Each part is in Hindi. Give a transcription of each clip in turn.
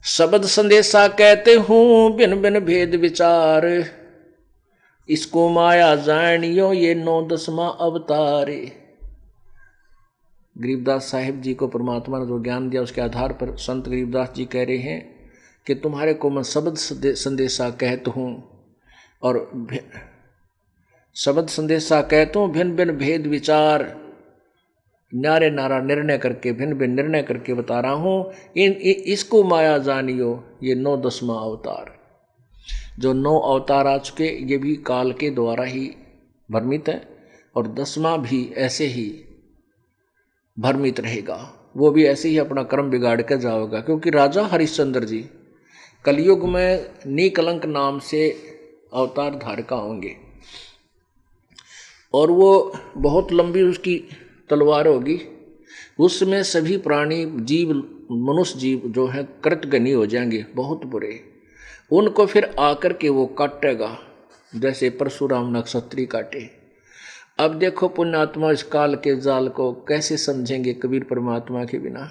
शब्द संदेशा कहते हूँ भिन्न भिन्न भेद विचार, इसको माया जानियो ये 9-10वां अवतार। गरीबदास साहिब जी को परमात्मा ने जो ज्ञान दिया उसके आधार पर संत गरीबदास जी कह रहे हैं कि तुम्हारे को मैं शब्द संदेशा कहता हूँ, और शब्द संदेशा कहता हूँ भिन्न भिन्न भेद विचार, नारे नारा निर्णय करके भिन्न भिन्न निर्णय करके बता रहा हूँ। इसको माया जानियो ये 9-10वां अवतार। जो 9 अवतार आ चुके ये भी काल के द्वारा ही भ्रमित है, और 10वां भी ऐसे ही भ्रमित रहेगा, वो भी ऐसे ही अपना कर्म बिगाड़ कर जाओगा। क्योंकि राजा हरिश्चंद्र जी कलयुग में निकलंक नाम से अवतार धारका होंगे, और वो बहुत लंबी उसकी तलवार होगी। उसमें सभी प्राणी जीव मनुष्य जीव जो हैं कृतघ्नी हो जाएंगे, बहुत बुरे। उनको फिर आकर के वो काटेगा जैसे परशुराम ने क्षत्रिय काटे। अब देखो पुण्यात्मा इस काल के जाल को कैसे समझेंगे कबीर परमात्मा के बिना।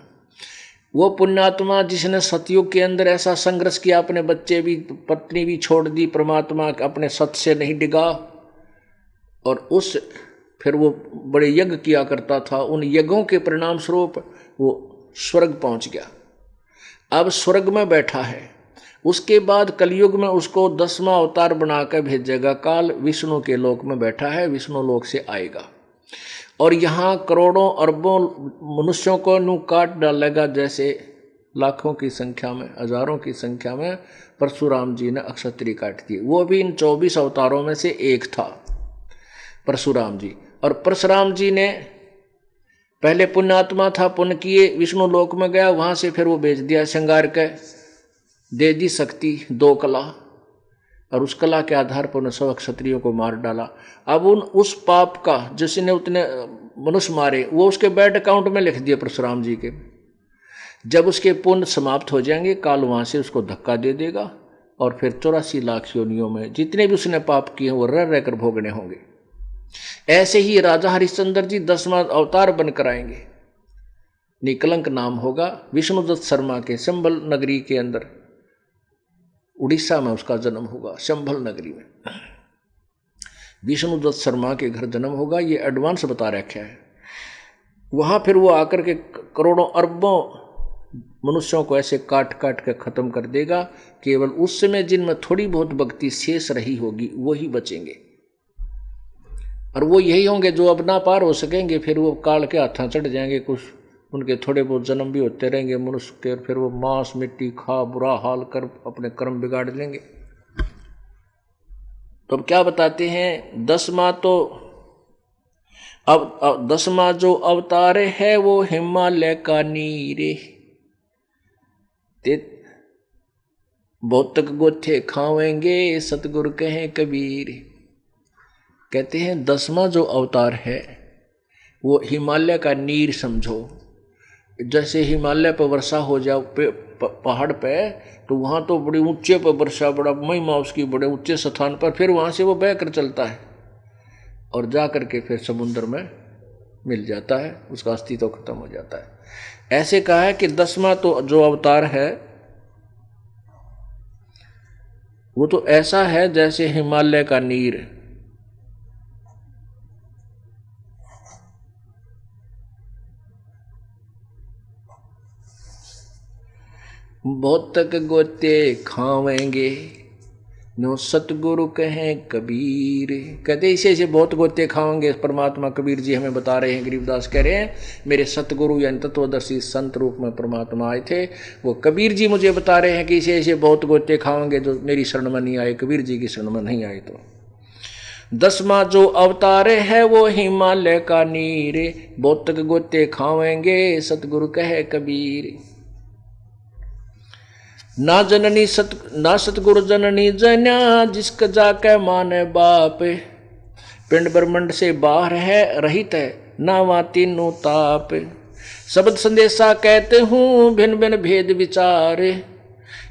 वो पुण्यात्मा जिसने सतयुग के अंदर ऐसा संघर्ष किया, अपने बच्चे भी पत्नी भी छोड़ दी, परमात्मा अपने सत से नहीं डिगा, और उस फिर वो बड़े यज्ञ किया करता था। उन यज्ञों के परिणाम स्वरूप वो स्वर्ग पहुंच गया, अब स्वर्ग में बैठा है। उसके बाद कलयुग में उसको 10वां अवतार बनाकर भेजेगा। काल विष्णु के लोक में बैठा है, विष्णु लोक से आएगा और यहाँ करोड़ों अरबों मनुष्यों को नू काट डालेगा, जैसे लाखों की संख्या में हजारों की संख्या में परशुराम जी ने अक्षत्रिय काट दिए। वो भी इन 24 अवतारों में से एक था परशुराम जी। और परशुराम जी ने पहले पुण्यात्मा था, पुण्य किए, विष्णु लोक में गया, वहां से फिर वो बेच दिया, श्रृंगार के दे दी शक्ति 2 कला, और उस कला के आधार पर उन्हें 100 क्षत्रियों को मार डाला। अब उस पाप का जिसने उतने मनुष्य मारे वो उसके बैंक अकाउंट में लिख दिया परशुराम जी के। जब उसके पुण्य समाप्त हो जाएंगे काल वहां से उसको धक्का दे देगा, और फिर 84 लाख योनियों में जितने भी उसने पाप किए वो रह रहकर भोगने होंगे। ऐसे ही राजा हरिश्चंद्र जी 10वां अवतार बनकर आएंगे। निकलंक नाम होगा। विष्णुदत्त शर्मा के संभल नगरी के अंदर, उड़ीसा में उसका जन्म होगा। संभल नगरी में विष्णुदत्त शर्मा के घर जन्म होगा, ये एडवांस बता रखा है। वहां फिर वो आकर के करोड़ों अरबों मनुष्यों को ऐसे काट काट के खत्म कर देगा। केवल उस समय जिनमें थोड़ी बहुत भक्ति शेष रही होगी वही बचेंगे, और वो यही होंगे जो अब ना पार हो सकेंगे। फिर वो काल के हाथों चढ़ जाएंगे, कुछ उनके थोड़े बहुत जन्म भी होते रहेंगे मनुष्य के, और फिर वो मांस मिट्टी खा बुरा हाल कर अपने कर्म बिगाड़ लेंगे। तो अब क्या बताते हैं, 10वां तो अब 10वां जो अवतार है वो हिमालय का नीरे, भौतक गोथे खावेंगे सतगुरु कहे कबीर। कहते हैं 10वां जो अवतार है वो हिमालय का नीर समझो। जैसे हिमालय पर वर्षा हो जाओ पहाड़ पे, तो वहाँ तो बड़े ऊंचे पर वर्षा, बड़ा महिमा उसकी, बड़े ऊंचे स्थान पर, फिर वहाँ से वो बह कर चलता है और जा कर के फिर समुद्र में मिल जाता है, उसका अस्तित्व खत्म हो जाता है। ऐसे कहा है कि 10वां तो जो अवतार है वो तो ऐसा है जैसे हिमालय का नीर। भौतक गोते खावेंगे नो सतगुरु कहें कबीर। कहते इसे ऐसे बहुत गोते खाएंगे परमात्मा कबीर जी हमें बता रहे हैं। गरीबदास कह रहे हैं मेरे सतगुरु यानी तत्वदर्शी संत रूप में परमात्मा आए थे, वो कबीर जी मुझे बता रहे हैं कि इसे ऐसे बहुत गोते खाएंगे जो मेरी शरण में नहीं आए, कबीर जी की शरण में नहीं आए। तो 10वां जो अवतार है वो हिमालय का नीर, भौतक गोते खावेंगे सतगुरु कहे कबीर। ना जननी ना सतगुरु जननी जन्या, जिसका जाके माने बाप, पिंड ब्रह्मंड से बाहर है रहित है ना वहाँ तीनों ताप। शब्द संदेशा कहते हूँ भिन्न भिन्न भेद विचार,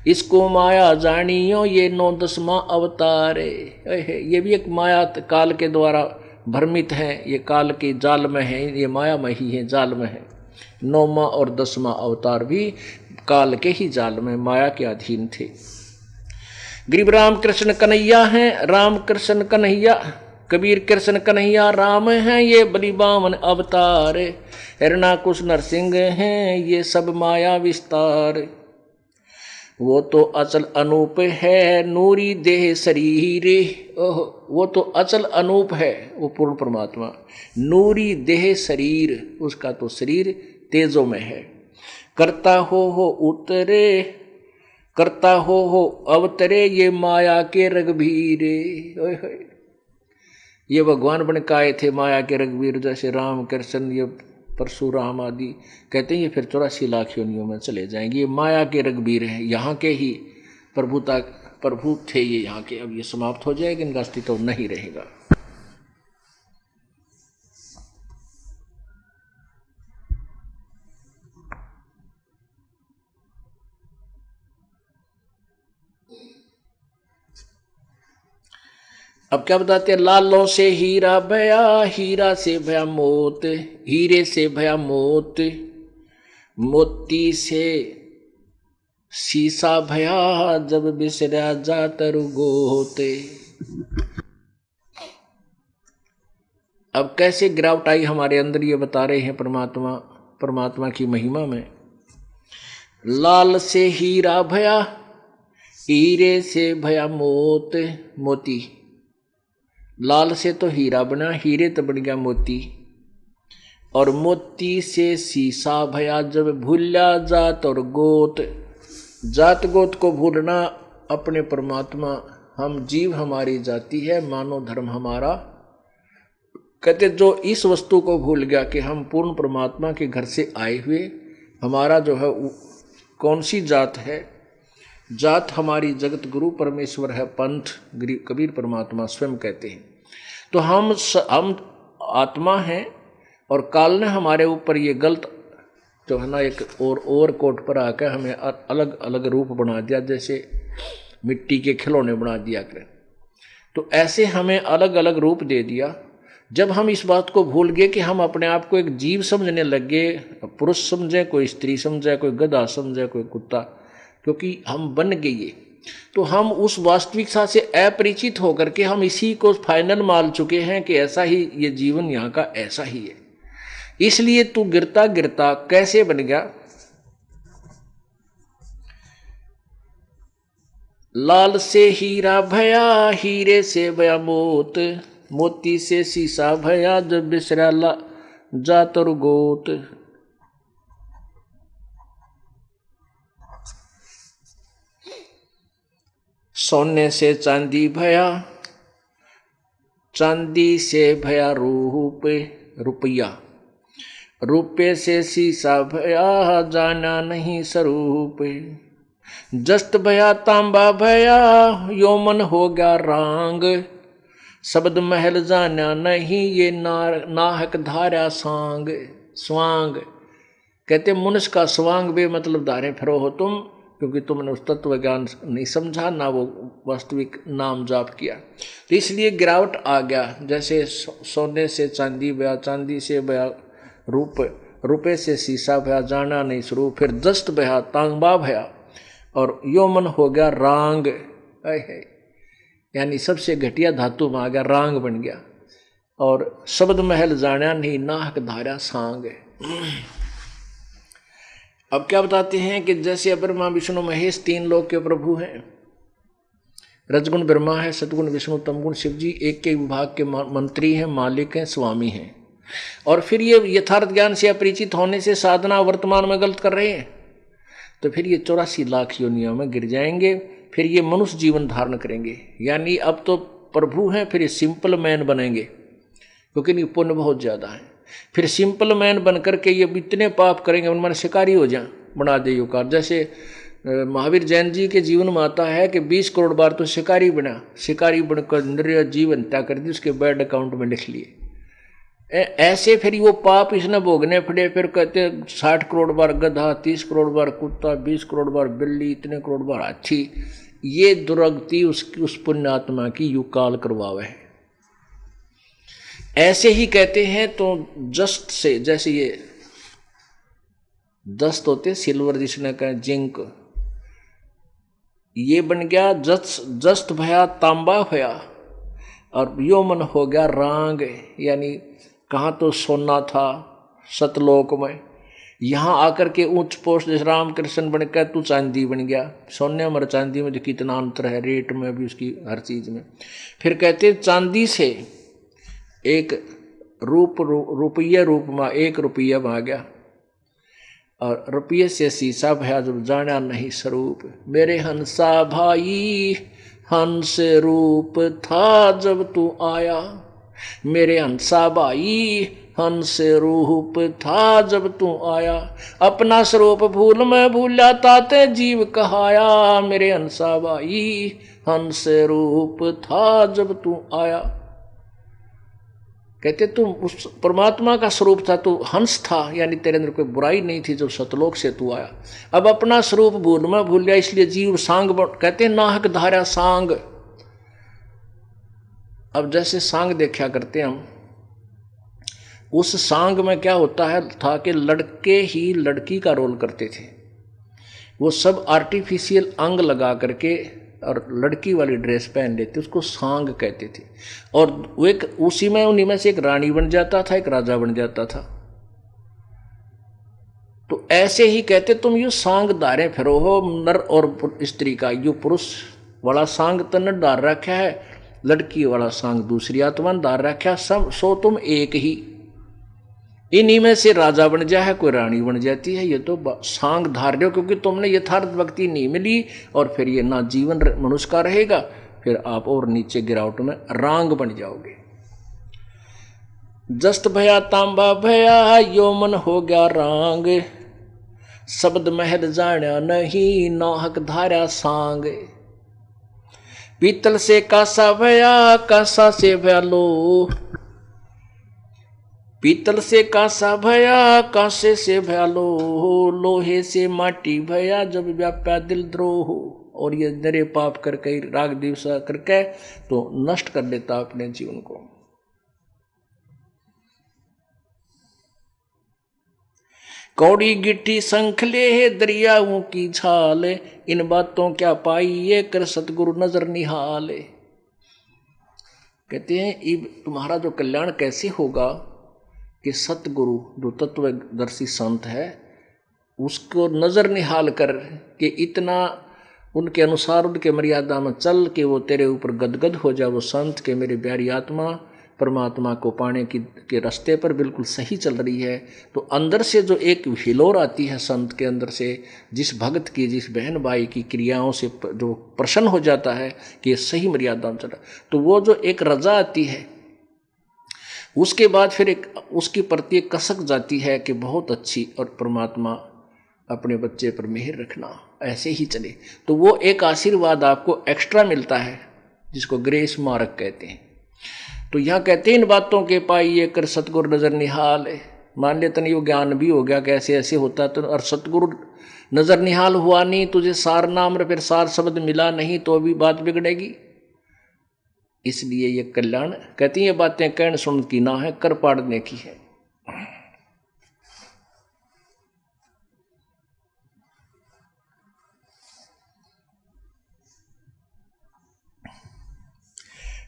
इसको माया जानियो ये 9-10वां अवतार। ये भी एक माया काल के द्वारा भ्रमित है, ये काल के जाल में है, ये माया में ही है, जाल में है। 9वां और 10वां अवतार भी काल के ही जाल में माया के अधीन थे। गरीब राम कृष्ण कन्हैया हैं, राम कृष्ण कन्हैया, कबीर कृष्ण कन्हैया राम हैं, ये बलि बामन अवतार, हिरणाकुश नरसिंह हैं, ये सब माया विस्तार। वो तो अचल अनूप है, नूरी देह शरीर, ओह वो तो अचल अनूप है, वो पूर्ण परमात्मा, नूरी देह शरीर, उसका तो शरीर तेजों में है। करता हो उतरे, करता हो अवतरे, ये माया के रघुवीर। ये भगवान बन के आए थे माया के रघुवीर, जैसे राम कृष्ण ये परशुराम आदि कहते हैं, ये फिर 84 लाख योनियों में चले जाएंगे। ये माया के रघुवीर हैं, यहाँ के ही प्रभु थे ये यहाँ के। अब ये समाप्त हो जाएगा, इनका अस्तित्व नहीं रहेगा। अब क्या बताते हैं, लालों से हीरा भया, हीरा से भया मोत, हीरे से भया मोत, मोती से शीशा भया, जब बिसरा जात रुगोते। अब कैसे गिरावट आई हमारे अंदर, ये बता रहे हैं परमात्मा की महिमा में। लाल से हीरा भया, हीरे से भया मोत, मोती, लाल से तो हीरा बना, हीरे तो बन गया मोती, और मोती से शीशा भया, जब भूला जात और गोत। जात गोत को भूलना, अपने परमात्मा, हम जीव हमारी जाति है, मानव धर्म हमारा। कहते जो इस वस्तु को भूल गया कि हम पूर्ण परमात्मा के घर से आए हुए, हमारा जो है कौन सी जात है, जात हमारी जगत गुरु परमेश्वर है, पंथ कबीर परमात्मा स्वयं कहते हैं। तो हम आत्मा हैं, और काल ने हमारे ऊपर ये गलत जो है ना एक और कोट पर आकर हमें अलग अलग रूप बना दिया, जैसे मिट्टी के खिलौने बना दिया करें। तो ऐसे हमें अलग अलग रूप दे दिया। जब हम इस बात को भूल गए कि हम अपने आप को एक जीव समझने लगे, पुरुष समझे, कोई स्त्री समझे, कोई गधा समझे, कोई कुत्ता, क्योंकि हम बन गए, तो हम उस वास्तविकता से अपरिचित होकर के हम इसी को फाइनल मान चुके हैं कि ऐसा ही ये जीवन यहाँ का ऐसा ही है। इसलिए तू गिरता गिरता कैसे बन गया, लाल से हीरा भया, हीरे से भया मोत, मोती से शीशा भया, जब बिसरा जात और गोत। सोने से चांदी भया, चांदी से भया रूप, रुपया, रुपये से शीशा भया, जाना नहीं स्वरूप। जस्त भया तांबा भया, यौमन हो गया रांग, शब्द महल जाना नहीं, ये नाहक धारा सांग। स्वांग कहते मनुष्य का स्वांग बे मतलब धारे फिरो हो तुम, क्योंकि तुमने उस तत्व ज्ञान नहीं समझा, ना वो वास्तविक नाम जाप किया। तो इसलिए गिरावट आ गया। जैसे सोने से चांदी भया, चांदी से भया रूप, रुपये से शीशा भया, जाना नहीं स्वरूप। फिर दस्त भया, तांबा भया, और यौमन हो गया रांग, यानी सबसे घटिया धातु में आ गया, रांग बन गया। और शब्द महल जाना नहीं, नाहक धारा सांग। अब क्या बताते हैं कि जैसे ब्रह्मा विष्णु महेश 3 लोक के प्रभु हैं, रजगुण ब्रह्मा है, सतगुण विष्णु, तमगुण शिव जी, एक के विभाग के मंत्री हैं, मालिक हैं, स्वामी हैं। और फिर ये यथार्थ ज्ञान से अपरिचित होने से साधना वर्तमान में गलत कर रहे हैं, तो फिर ये 84 लाख योनियों में गिर जाएंगे। फिर ये मनुष्य जीवन धारण करेंगे, यानी अब तो प्रभु हैं, फिर ये सिंपल मैन बनेंगे, क्योंकि इनकी पुण्य बहुत ज़्यादा है। फिर सिंपल मैन बन करके ये इतने पाप करेंगे, उनमें शिकारी हो जाए, बना दे युकार। जैसे महावीर जैन जी के जीवन में आता है कि 20 करोड़ बार तो शिकारी बना, शिकारी बनकर निर्य जीव हत्या कर दी, उसके बैड अकाउंट में लिख लिए। ऐसे फिर वो पाप इसने भोगने पड़े। फिर कहते 60 करोड़ बार गधा, 30 करोड़ बार कुत्ता, 20 करोड़ बार बिल्ली, इतने करोड़ बार हाथी। ये दुर्गति उस पुण्यात्मा की युकाल करवावे है। ऐसे ही कहते हैं। तो जस्ट से जैसे ये जस्त होते सिल्वर, जिसने कहा जिंक, ये बन गया जस्त भया तांबा होया, और यो मन हो गया रांग, यानी कहाँ तो सोना था सतलोक में, यहाँ आकर के उच्च पोस्ट जैसे रामकृष्ण बन गया, तू चांदी बन गया। सोने और चांदी में जो कितना अंतर है, रेट में भी, उसकी हर चीज में। फिर कहते चांदी से एक रुपये रूप में 1 रुपया आ गया, और रुपये से शीशा भया जब जाना नहीं स्वरूप। मेरे हंसा भाई हंस रूप था जब तू आया, मेरे हंसा भाई हंस रूप था जब तू आया, अपना स्वरूप भूल मैं भूला ताते जीव कहाया, मेरे हंसा भाई हंस रूप था जब तू आया। कहते तुम उस परमात्मा का स्वरूप था, तू हंस था, यानी तेरे अंदर कोई बुराई नहीं थी जब सतलोक से तू आया। अब अपना स्वरूप भूल में भूल गया, इसलिए जीव सांग कहते नाहक धारा सांग। अब जैसे सांग देखा करते हम, उस सांग में क्या होता है था कि लड़के ही लड़की का रोल करते थे, वो सब आर्टिफिशियल अंग लगा करके और लड़की वाली ड्रेस पहन लेते, उसको सांग कहते थे। और वो एक उसी में उन्हीं में से एक रानी बन जाता था, एक राजा बन जाता था। तो ऐसे ही कहते तुम यो सांग धारे फिरो हो, नर और स्त्री का, यो पुरुष वाला सांग तन डार रखा है, लड़की वाला सांग दूसरी आत्मा डार रखा, सब सो तुम एक ही। इन्हीं में से राजा बन जाए है, कोई रानी बन जाती है, ये तो सांग धार रहे हो, क्योंकि तुमने यथार्थ भक्ति नहीं मिली, और फिर ये ना जीवन मनुष्य का रहेगा, फिर आप और नीचे गिरावट में रांग बन जाओगे। जस्त भया तांबा भया यो मन हो गया रांग, शब्द महल जाना नहीं नाहक धारा सांग, पीतल से कासा भया कासा से भया लो, पीतल से कांसा भया कांसे से भया लोह, लोहे से माटी भया जब व्याप्या दिल द्रोह। और ये नरे पाप करके राग दिवसा करके तो नष्ट कर देता अपने जीवन को। कौड़ी गिट्टी संखले दरियाओं की छाल, इन बातों क्या पाई ये कर सतगुरु नजर निहाल। कहते हैं इब तुम्हारा जो कल्याण कैसे होगा कि सतगुरु जो तत्वदर्शी संत है उसको नजर निहाल कर के इतना उनके अनुसार उनके मर्यादा में चल के वो तेरे ऊपर गदगद हो जाए, वो संत के मेरी प्यारी आत्मा परमात्मा को पाने के रास्ते पर बिल्कुल सही चल रही है। तो अंदर से जो एक हिलोर आती है संत के अंदर से, जिस भक्त की जिस बहन भाई की क्रियाओं से जो प्रसन्न हो जाता है कि ये सही मर्यादा में चला, तो वो जो एक रजा आती है उसके बाद फिर एक उसकी प्रति एक कसक जाती है कि बहुत अच्छी, और परमात्मा अपने बच्चे पर मेहर रखना, ऐसे ही चले। तो वो एक आशीर्वाद आपको एक्स्ट्रा मिलता है जिसको ग्रेस मार्क कहते हैं। तो यहाँ कहते हैं इन बातों के पाई ये कर सतगुरु नजर निहाल है। मान लेते नहीं वो ज्ञान भी हो गया कैसे ऐसे होता तो, और सतगुरु नजर निहाल हुआ नहीं, तुझे सार नाम फिर सार शब्द मिला नहीं, तो भी बात बिगड़ेगी। इसलिए ये कल्याण कहती ये बातें कहन सुन की ना है, कर पाड़ने की है।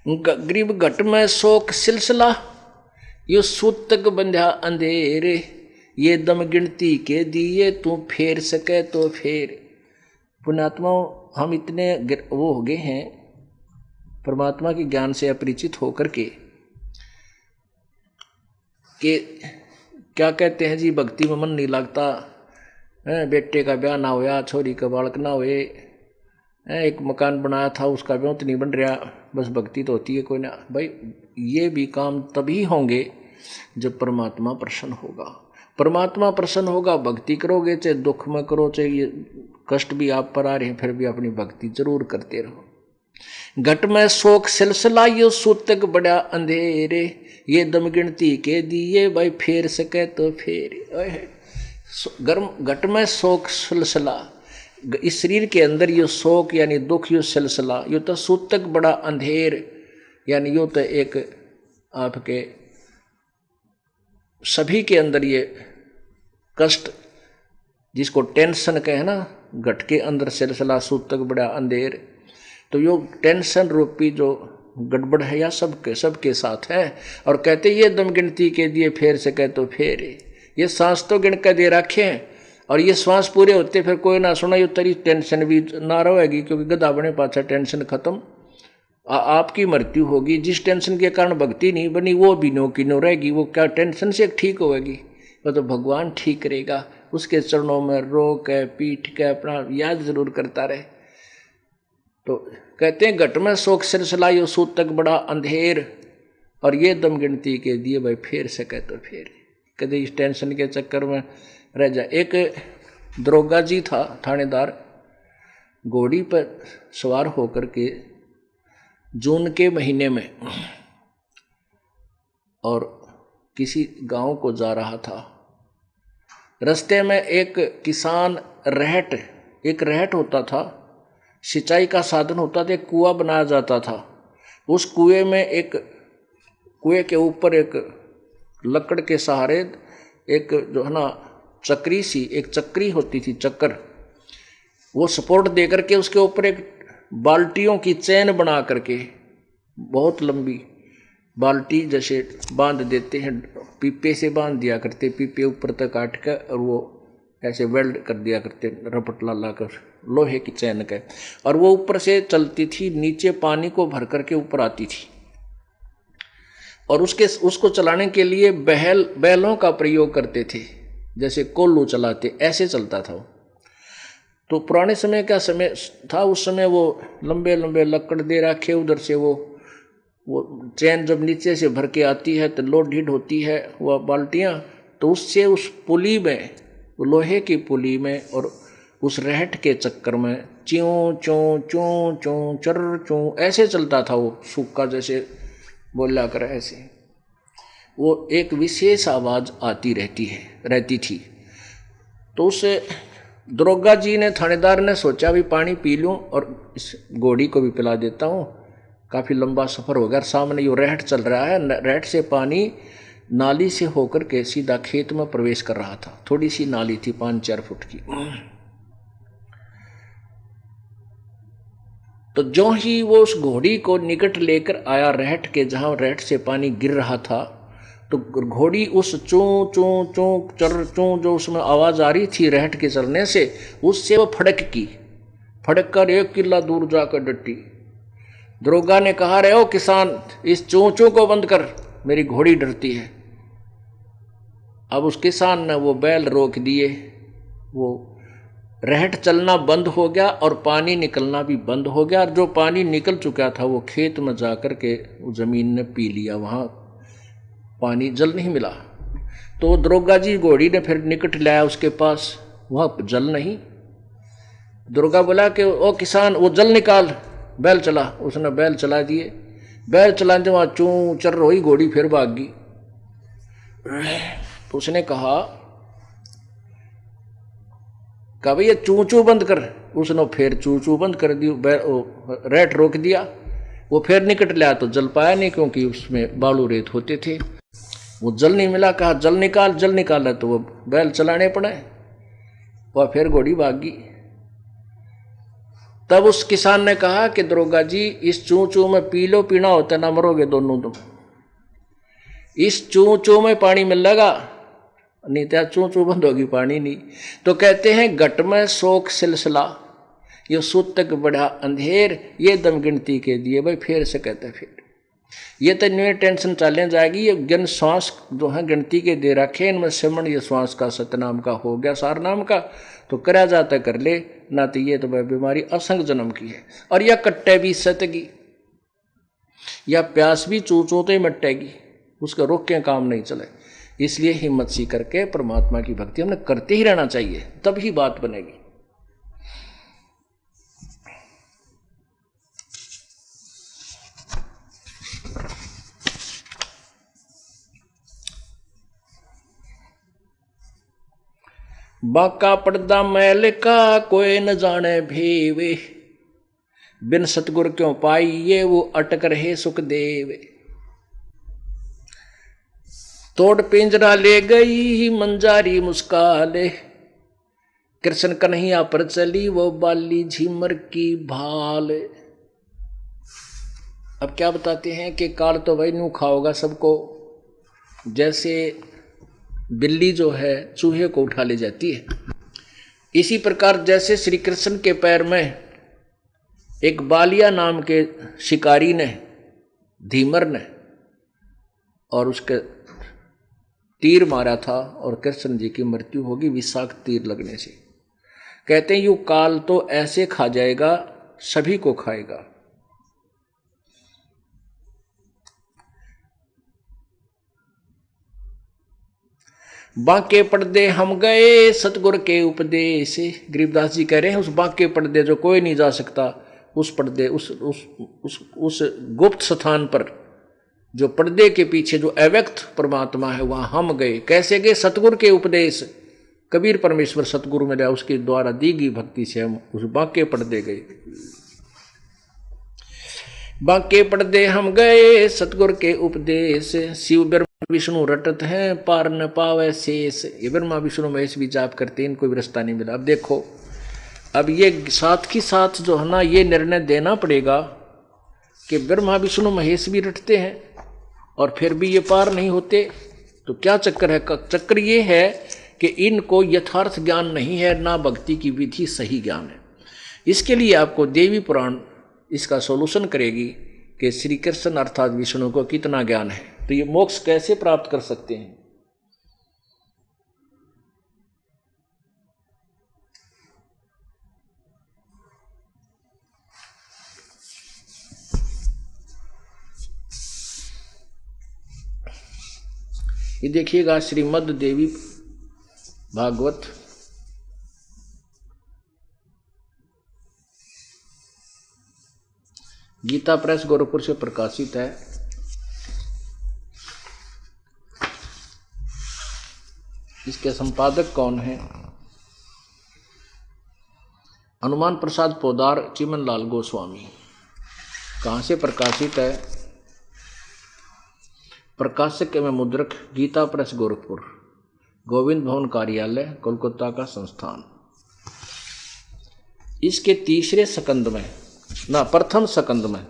गरीब घट में शोक सिलसिला, यो सूतक बंध्या अंधेरे, ये दम गिनती के दिए तू फेर सके तो फेर। पुण्यात्माओं हम इतने वो हो गए हैं परमात्मा के ज्ञान से अपरिचित होकर के कि क्या कहते हैं जी, भक्ति में मन नहीं लगता, बेटे का ब्याह ना होया, छोरी का बालक ना हुए, एक मकान बनाया था उसका ब्याह तो नहीं बन रहा, बस भक्ति तो होती है कोई ना। भाई ये भी काम तभी होंगे जब परमात्मा प्रसन्न होगा। परमात्मा प्रसन्न होगा, भक्ति करोगे, चाहे दुख में करो, चाहे ये कष्ट भी आप पर आ रहे हैं, फिर भी अपनी भक्ति जरूर करते रहो। घट में शोक सिलसिला, यो सूतक बड़ा अंधेरे, ये दम गिनती के दिए, भाई फेर सके तो फेर। गर्म घट में शोक सिलसिला, इस शरीर के अंदर यो शोक यानी दुख, यो सिलसिला, यो तो सूतक बड़ा अंधेर, यानी यो तो एक आपके सभी के अंदर ये कष्ट जिसको टेंशन कहे ना, घट के अंदर सिलसिला सूतक बड़ा अंधेर। तो यो टेंशन रूपी जो गड़बड़ है या सबके साथ है। और कहते ये दम गिनती के दिए फेर से कह तो फेर, ये सांस तो गिन के दे रखे हैं और ये श्वास पूरे होते फिर कोई ना सुना, ये तेरी टेंशन भी ना रहेगी, क्योंकि गधा बने पाछा टेंशन खत्म। आपकी मृत्यु होगी। जिस टेंशन के कारण भक्ति नहीं बनी वो भी नो की नो रहेगी। वो क्या टेंशन से ठीक होगी? वो तो भगवान ठीक करेगा। उसके चरणों में रो के पीठ के अपना याद जरूर करता रहे। तो कहते हैं घट में शोक सिलसिला यो सूतक बड़ा अंधेर, और ये दम गिनती के दिए भाई फेर सके तो फेर। कदे इस टेंशन के चक्कर में रह जाए। एक दरोगा जी था थानेदार, घोड़ी पर सवार होकर के जून के महीने में और किसी गांव को जा रहा था। रास्ते में एक किसान एक रहट होता था, सिंचाई का साधन होता था, एक कुआं बनाया जाता था। उस कुएं के ऊपर एक लकड़ के सहारे एक जो है ना चक्री होती थी, चक्कर, वो सपोर्ट दे करके उसके ऊपर एक बाल्टियों की चैन बना करके, बहुत लंबी बाल्टी जैसे बांध देते हैं, पीपे से बांध दिया करते, पीपे ऊपर तक काट कर और वो ऐसे वेल्ड कर दिया करते रपट ला कर लोहे की चैन के, और वो ऊपर से चलती थी, नीचे पानी को भर करके ऊपर आती थी। और उसको चलाने के लिए बैलों का प्रयोग करते थे, जैसे कोल्लू चलाते, ऐसे चलता था वो। तो पुराने समय का समय था, उस समय वो लंबे लंबे लकड़ दे रखे, उधर से वो चैन जब नीचे से भर के आती है तो लोड ढीड होती है वह बाल्टियाँ, तो उससे उस पुली में, लोहे की पुली में और उस रहट के चक्कर में च्यों चों चों चों चर चों ऐसे चलता था वो, सूखा जैसे बोला कर ऐसे, वो एक विशेष आवाज़ आती रहती थी। तो उस दरोगा जी ने, थानेदार ने सोचा भी पानी पी लूँ और इस घोड़ी को भी पिला देता हूँ, काफ़ी लंबा सफ़र हो गया। सामने यो रहट चल रहा है, रहट से पानी नाली से होकर के सीधा खेत में प्रवेश कर रहा था। थोड़ी सी नाली थी 5-4 फुट की। तो जो ही वो उस घोड़ी को निकट लेकर आया रहट के, जहाँ रहट से पानी गिर रहा था, तो घोड़ी उस चूं चूं चूं चर चूं जो उसमें आवाज़ आ रही थी रहट के चलने से, उससे वो फड़क कर 1 किला दूर जाकर डटी। दरोगा ने कहा, रे ओ किसान, इस चूं चूं को बंद कर, मेरी घोड़ी डरती है। अब उस किसान ने वो बैल रोक दिए, वो रहट चलना बंद हो गया और पानी निकलना भी बंद हो गया। और जो पानी निकल चुका था वो खेत में जाकर के जमीन ने पी लिया, वहाँ पानी जल नहीं मिला। तो दरोगा जी घोड़ी ने फिर निकट लाया उसके पास, वहाँ जल नहीं। दरोगा बोला कि ओ किसान, वो जल निकाल, बैल चला। उसने बैल चला दिए, बैल चलाते वहाँ चूं चर रही घोड़ी, फिर भाग गई। तो उसने कहा भाई ये चूं चूं बंद कर। उसने फिर चूं चूं बंद कर दी, रेट रोक दिया। वो फिर निकट लिया तो जल पाया नहीं, क्योंकि उसमें बालू रेत होते थे, वो जल नहीं मिला। कहा जल निकाल, तो वो बैल चलाने पड़े, वह फिर घोड़ी भाग गई। तब उस किसान ने कहा कि दरोगा जी, इस चूं चूं में पी लो, पीना होता ना मरोगे दोनों तुम। इस चूं चूं में पानी मिलेगा, नहीं तो चूं चूं बंद होगी, पानी नहीं। तो कहते हैं घट में शोक सिलसिला, ये सूतक बड़ा अंधेर, ये दम गिनती के दिए भाई फेर से कहते फिर। ये तो न्यू टेंशन चले जाएगी। ये जन श्वास जो है गिनती के दे रखे, इनमें सिमरण ये श्वास का सतनाम का हो गया, सार नाम का, तो करा जाता कर ले ना। तो ये तो भाई बीमारी असंग जन्म की है। और यह कट्टे भी सतगी, या प्यास भी चू चूते मट्टेगी, उसका रोक के काम नहीं चले। इसलिए हिम्मत सी करके परमात्मा की भक्ति हमने करते ही रहना चाहिए, तभी बात बनेगी। बाका पर्दा मैल का कोई न जाने भेवे, बिन सतगुर क्यों पाइये वो अटक रहे सुख देवे। तोड़ पिंजरा ले गई मंजारी मुस्काले, कृष्ण कन्हैया पर चली वो बाली झिमर की भाल। अब क्या बताते हैं कि काल तो वही नू खाओगा सबको, जैसे बिल्ली जो है चूहे को उठा ले जाती है, इसी प्रकार जैसे श्री कृष्ण के पैर में एक बालिया नाम के शिकारी ने, धीमर ने, और उसके तीर मारा था और कृष्ण जी की मृत्यु होगी विषाक्त तीर लगने से। कहते हैं यू काल तो ऐसे खा जाएगा, सभी को खाएगा। बांके पर्दे हम गए सतगुर के उपदेश। गरीबदास जी कह रहे हैं उस बांके पर्दे जो कोई नहीं जा सकता, उस पर्दे उस गुप्त स्थान पर, जो पर्दे के पीछे जो अव्यक्त परमात्मा है, वहां हम गए। कैसे गए? सतगुर के उपदेश। कबीर परमेश्वर सतगुरु मिला, उसके द्वारा दी गई भक्ति से हम उस बांके पर्दे गए। बांके पर्दे हम गए सतगुर के उपदेश। शिव ब्रह्मा विष्णु रटत हैं पार न पावे शेष। ये ब्रह्मा विष्णु महेश भी जाप करते, इनको भी रास्ता नहीं मिला। अब देखो, अब ये साथ ही साथ जो है ना, ये निर्णय देना पड़ेगा कि ब्रह्मा विष्णु महेश भी रटते हैं और फिर भी ये पार नहीं होते, तो क्या चक्कर है? चक्कर ये है कि इनको यथार्थ ज्ञान नहीं है, ना भक्ति की विधि सही ज्ञान है। इसके लिए आपको देवी पुराण इसका सॉल्यूशन करेगी कि श्री कृष्ण अर्थात विष्णु को कितना ज्ञान है, तो ये मोक्ष कैसे प्राप्त कर सकते हैं। ये देखिएगा श्रीमद् देवी भागवत गीता प्रेस गोरखपुर से प्रकाशित है। इसके संपादक कौन है? हनुमान प्रसाद पोदार, चिमन लाल गोस्वामी। कहाँ से प्रकाशित है? प्रकाशक एवं मुद्रक गीता प्रेस गोरखपुर, गोविंद भवन कार्यालय कोलकाता का संस्थान। इसके तीसरे सकंद में ना प्रथम सकंद में,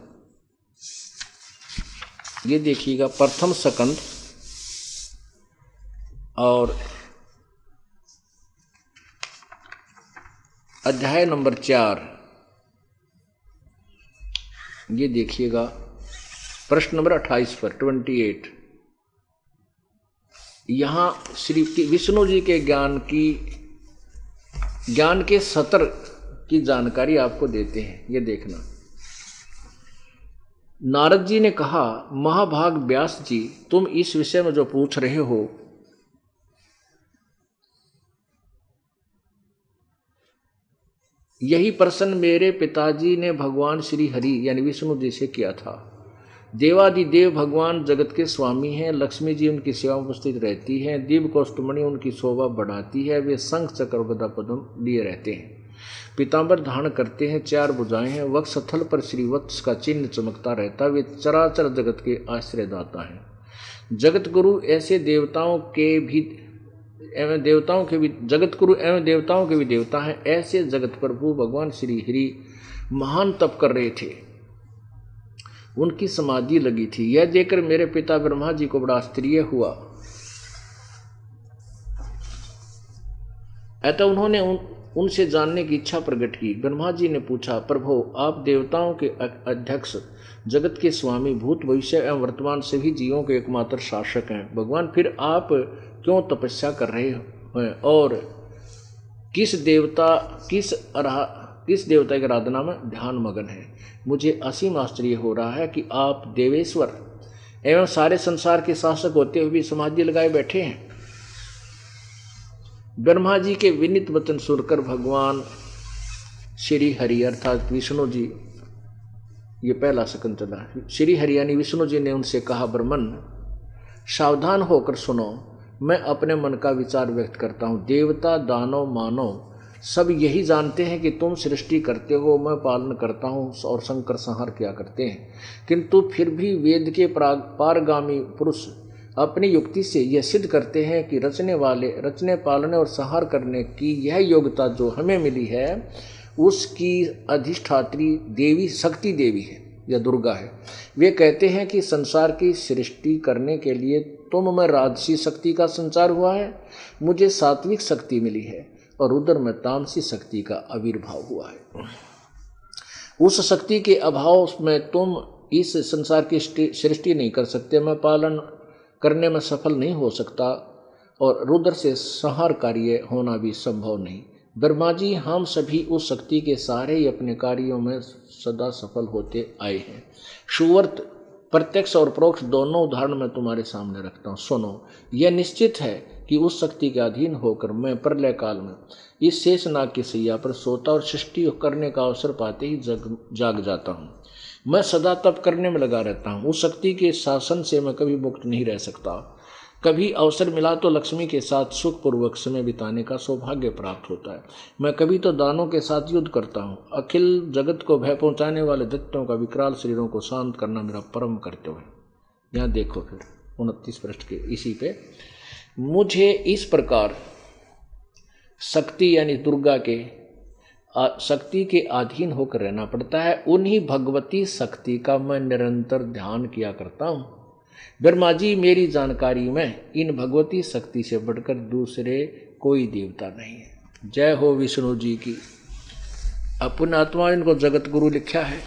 ये देखिएगा प्रथम सकंद और अध्याय नंबर 4, ये देखिएगा प्रश्न नंबर 28 पर 28। यहां श्री विष्णु जी के ज्ञान के सतर की जानकारी आपको देते हैं। ये देखना, नारद जी ने कहा, महाभाग व्यास जी, तुम इस विषय में जो पूछ रहे हो, यही प्रश्न मेरे पिताजी ने भगवान श्री हरि यानी विष्णु जी से किया था। देवादिदेव भगवान जगत के स्वामी हैं, लक्ष्मी जी उनकी सेवा में उपस्थित रहती हैं, दिव्य कौस्तुमणि उनकी शोभा बढ़ाती है, वे शंख चक्र गदा पद्म लिए रहते हैं, पीतांबर धारण करते हैं, 4 भुजाएं हैं, वक्षस्थल पर श्रीवत्स का चिन्ह चमकता रहता है, वे चराचर जगत के आश्रयदाता हैं। जगत गुरु ऐसे देवताओं के भी जगत गुरु एवं देवताओं के भी देवता हैं। ऐसे जगत प्रभु भगवान श्री हरि महान तप कर रहे थे, उनकी समाधि लगी थी। यह देखकर मेरे पिता ब्रह्मा जी को बड़ा आश्चर्य हुआ। अतः उन्होंने उनसे जानने की इच्छा प्रकट की। ब्रह्मा जी ने पूछा, प्रभु आप देवताओं के अध्यक्ष, जगत के स्वामी, भूत भविष्य एवं वर्तमान सभी जीवों के एकमात्र शासक हैं। भगवान फिर आप क्यों तपस्या कर रहे हैं और किस देवता की आराधना में ध्यान मगन है? मुझे असीम आश्चर्य हो रहा है कि आप देवेश्वर एवं सारे संसार के शासक होते हुए भी समाधि लगाए बैठे हैं। ब्रह्मा जी के विनीत वचन सुनकर भगवान श्री हरि अर्थात विष्णु जी, ये पहला सकंद चला, श्री हरि यानी विष्णु जी ने उनसे कहा, ब्रह्मन सावधान होकर सुनो, मैं अपने मन का विचार व्यक्त करता हूँ। देवता दानव मानव सब यही जानते हैं कि तुम सृष्टि करते हो, मैं पालन करता हूँ और संकर संहार किया करते हैं, किंतु फिर भी वेद के पारगामी पुरुष अपनी युक्ति से यह सिद्ध करते हैं कि रचने पालने और संहार करने की यह योग्यता जो हमें मिली है उसकी अधिष्ठात्री देवी शक्ति देवी है या दुर्गा है। वे कहते हैं कि संसार की सृष्टि करने के लिए तुम में राजसी शक्ति का संचार हुआ है, मुझे सात्विक शक्ति मिली है और उधर में तामसी शक्ति का आविर्भाव हुआ है। उस शक्ति के अभाव में तुम इस संसार की सृष्टि नहीं कर सकते, मैं पालन करने में सफल नहीं हो सकता और रुद्र से संहार कार्य होना भी संभव नहीं। ब्रह्मा जी, हम सभी उस शक्ति के सहारे ही अपने कार्यों में सदा सफल होते आए हैं। सुवर्त प्रत्यक्ष और परोक्ष दोनों उदाहरण मैं तुम्हारे सामने रखता हूँ, सुनो। यह निश्चित है कि उस शक्ति के अधीन होकर मैं प्रलय काल में इस शेषनाग की सैया पर सोता और सृष्टि करने का अवसर पाते ही जाग जाता हूँ। मैं सदा तप करने में लगा रहता हूँ। उस शक्ति के शासन से मैं कभी मुक्त नहीं रह सकता। कभी अवसर मिला तो लक्ष्मी के साथ सुखपूर्वक समय बिताने का सौभाग्य प्राप्त होता है। मैं कभी तो दानों के साथ युद्ध करता हूँ। अखिल जगत को भय पहुँचाने वाले दैत्यों का विकराल शरीरों को शांत करना मेरा परम कर्तव्य है। यहाँ देखो फिर 29 पृष्ठ के इसी पे, मुझे इस प्रकार शक्ति यानी दुर्गा के शक्ति के अधीन होकर रहना पड़ता है। उन्हीं भगवती शक्ति का मैं निरंतर ध्यान किया करता हूँ। ब्रह्मा जी, मेरी जानकारी में इन भगवती शक्ति से बढ़कर दूसरे कोई देवता नहीं है। जय हो विष्णु जी की। अपने आत्मा इनको जगत गुरु लिखा है,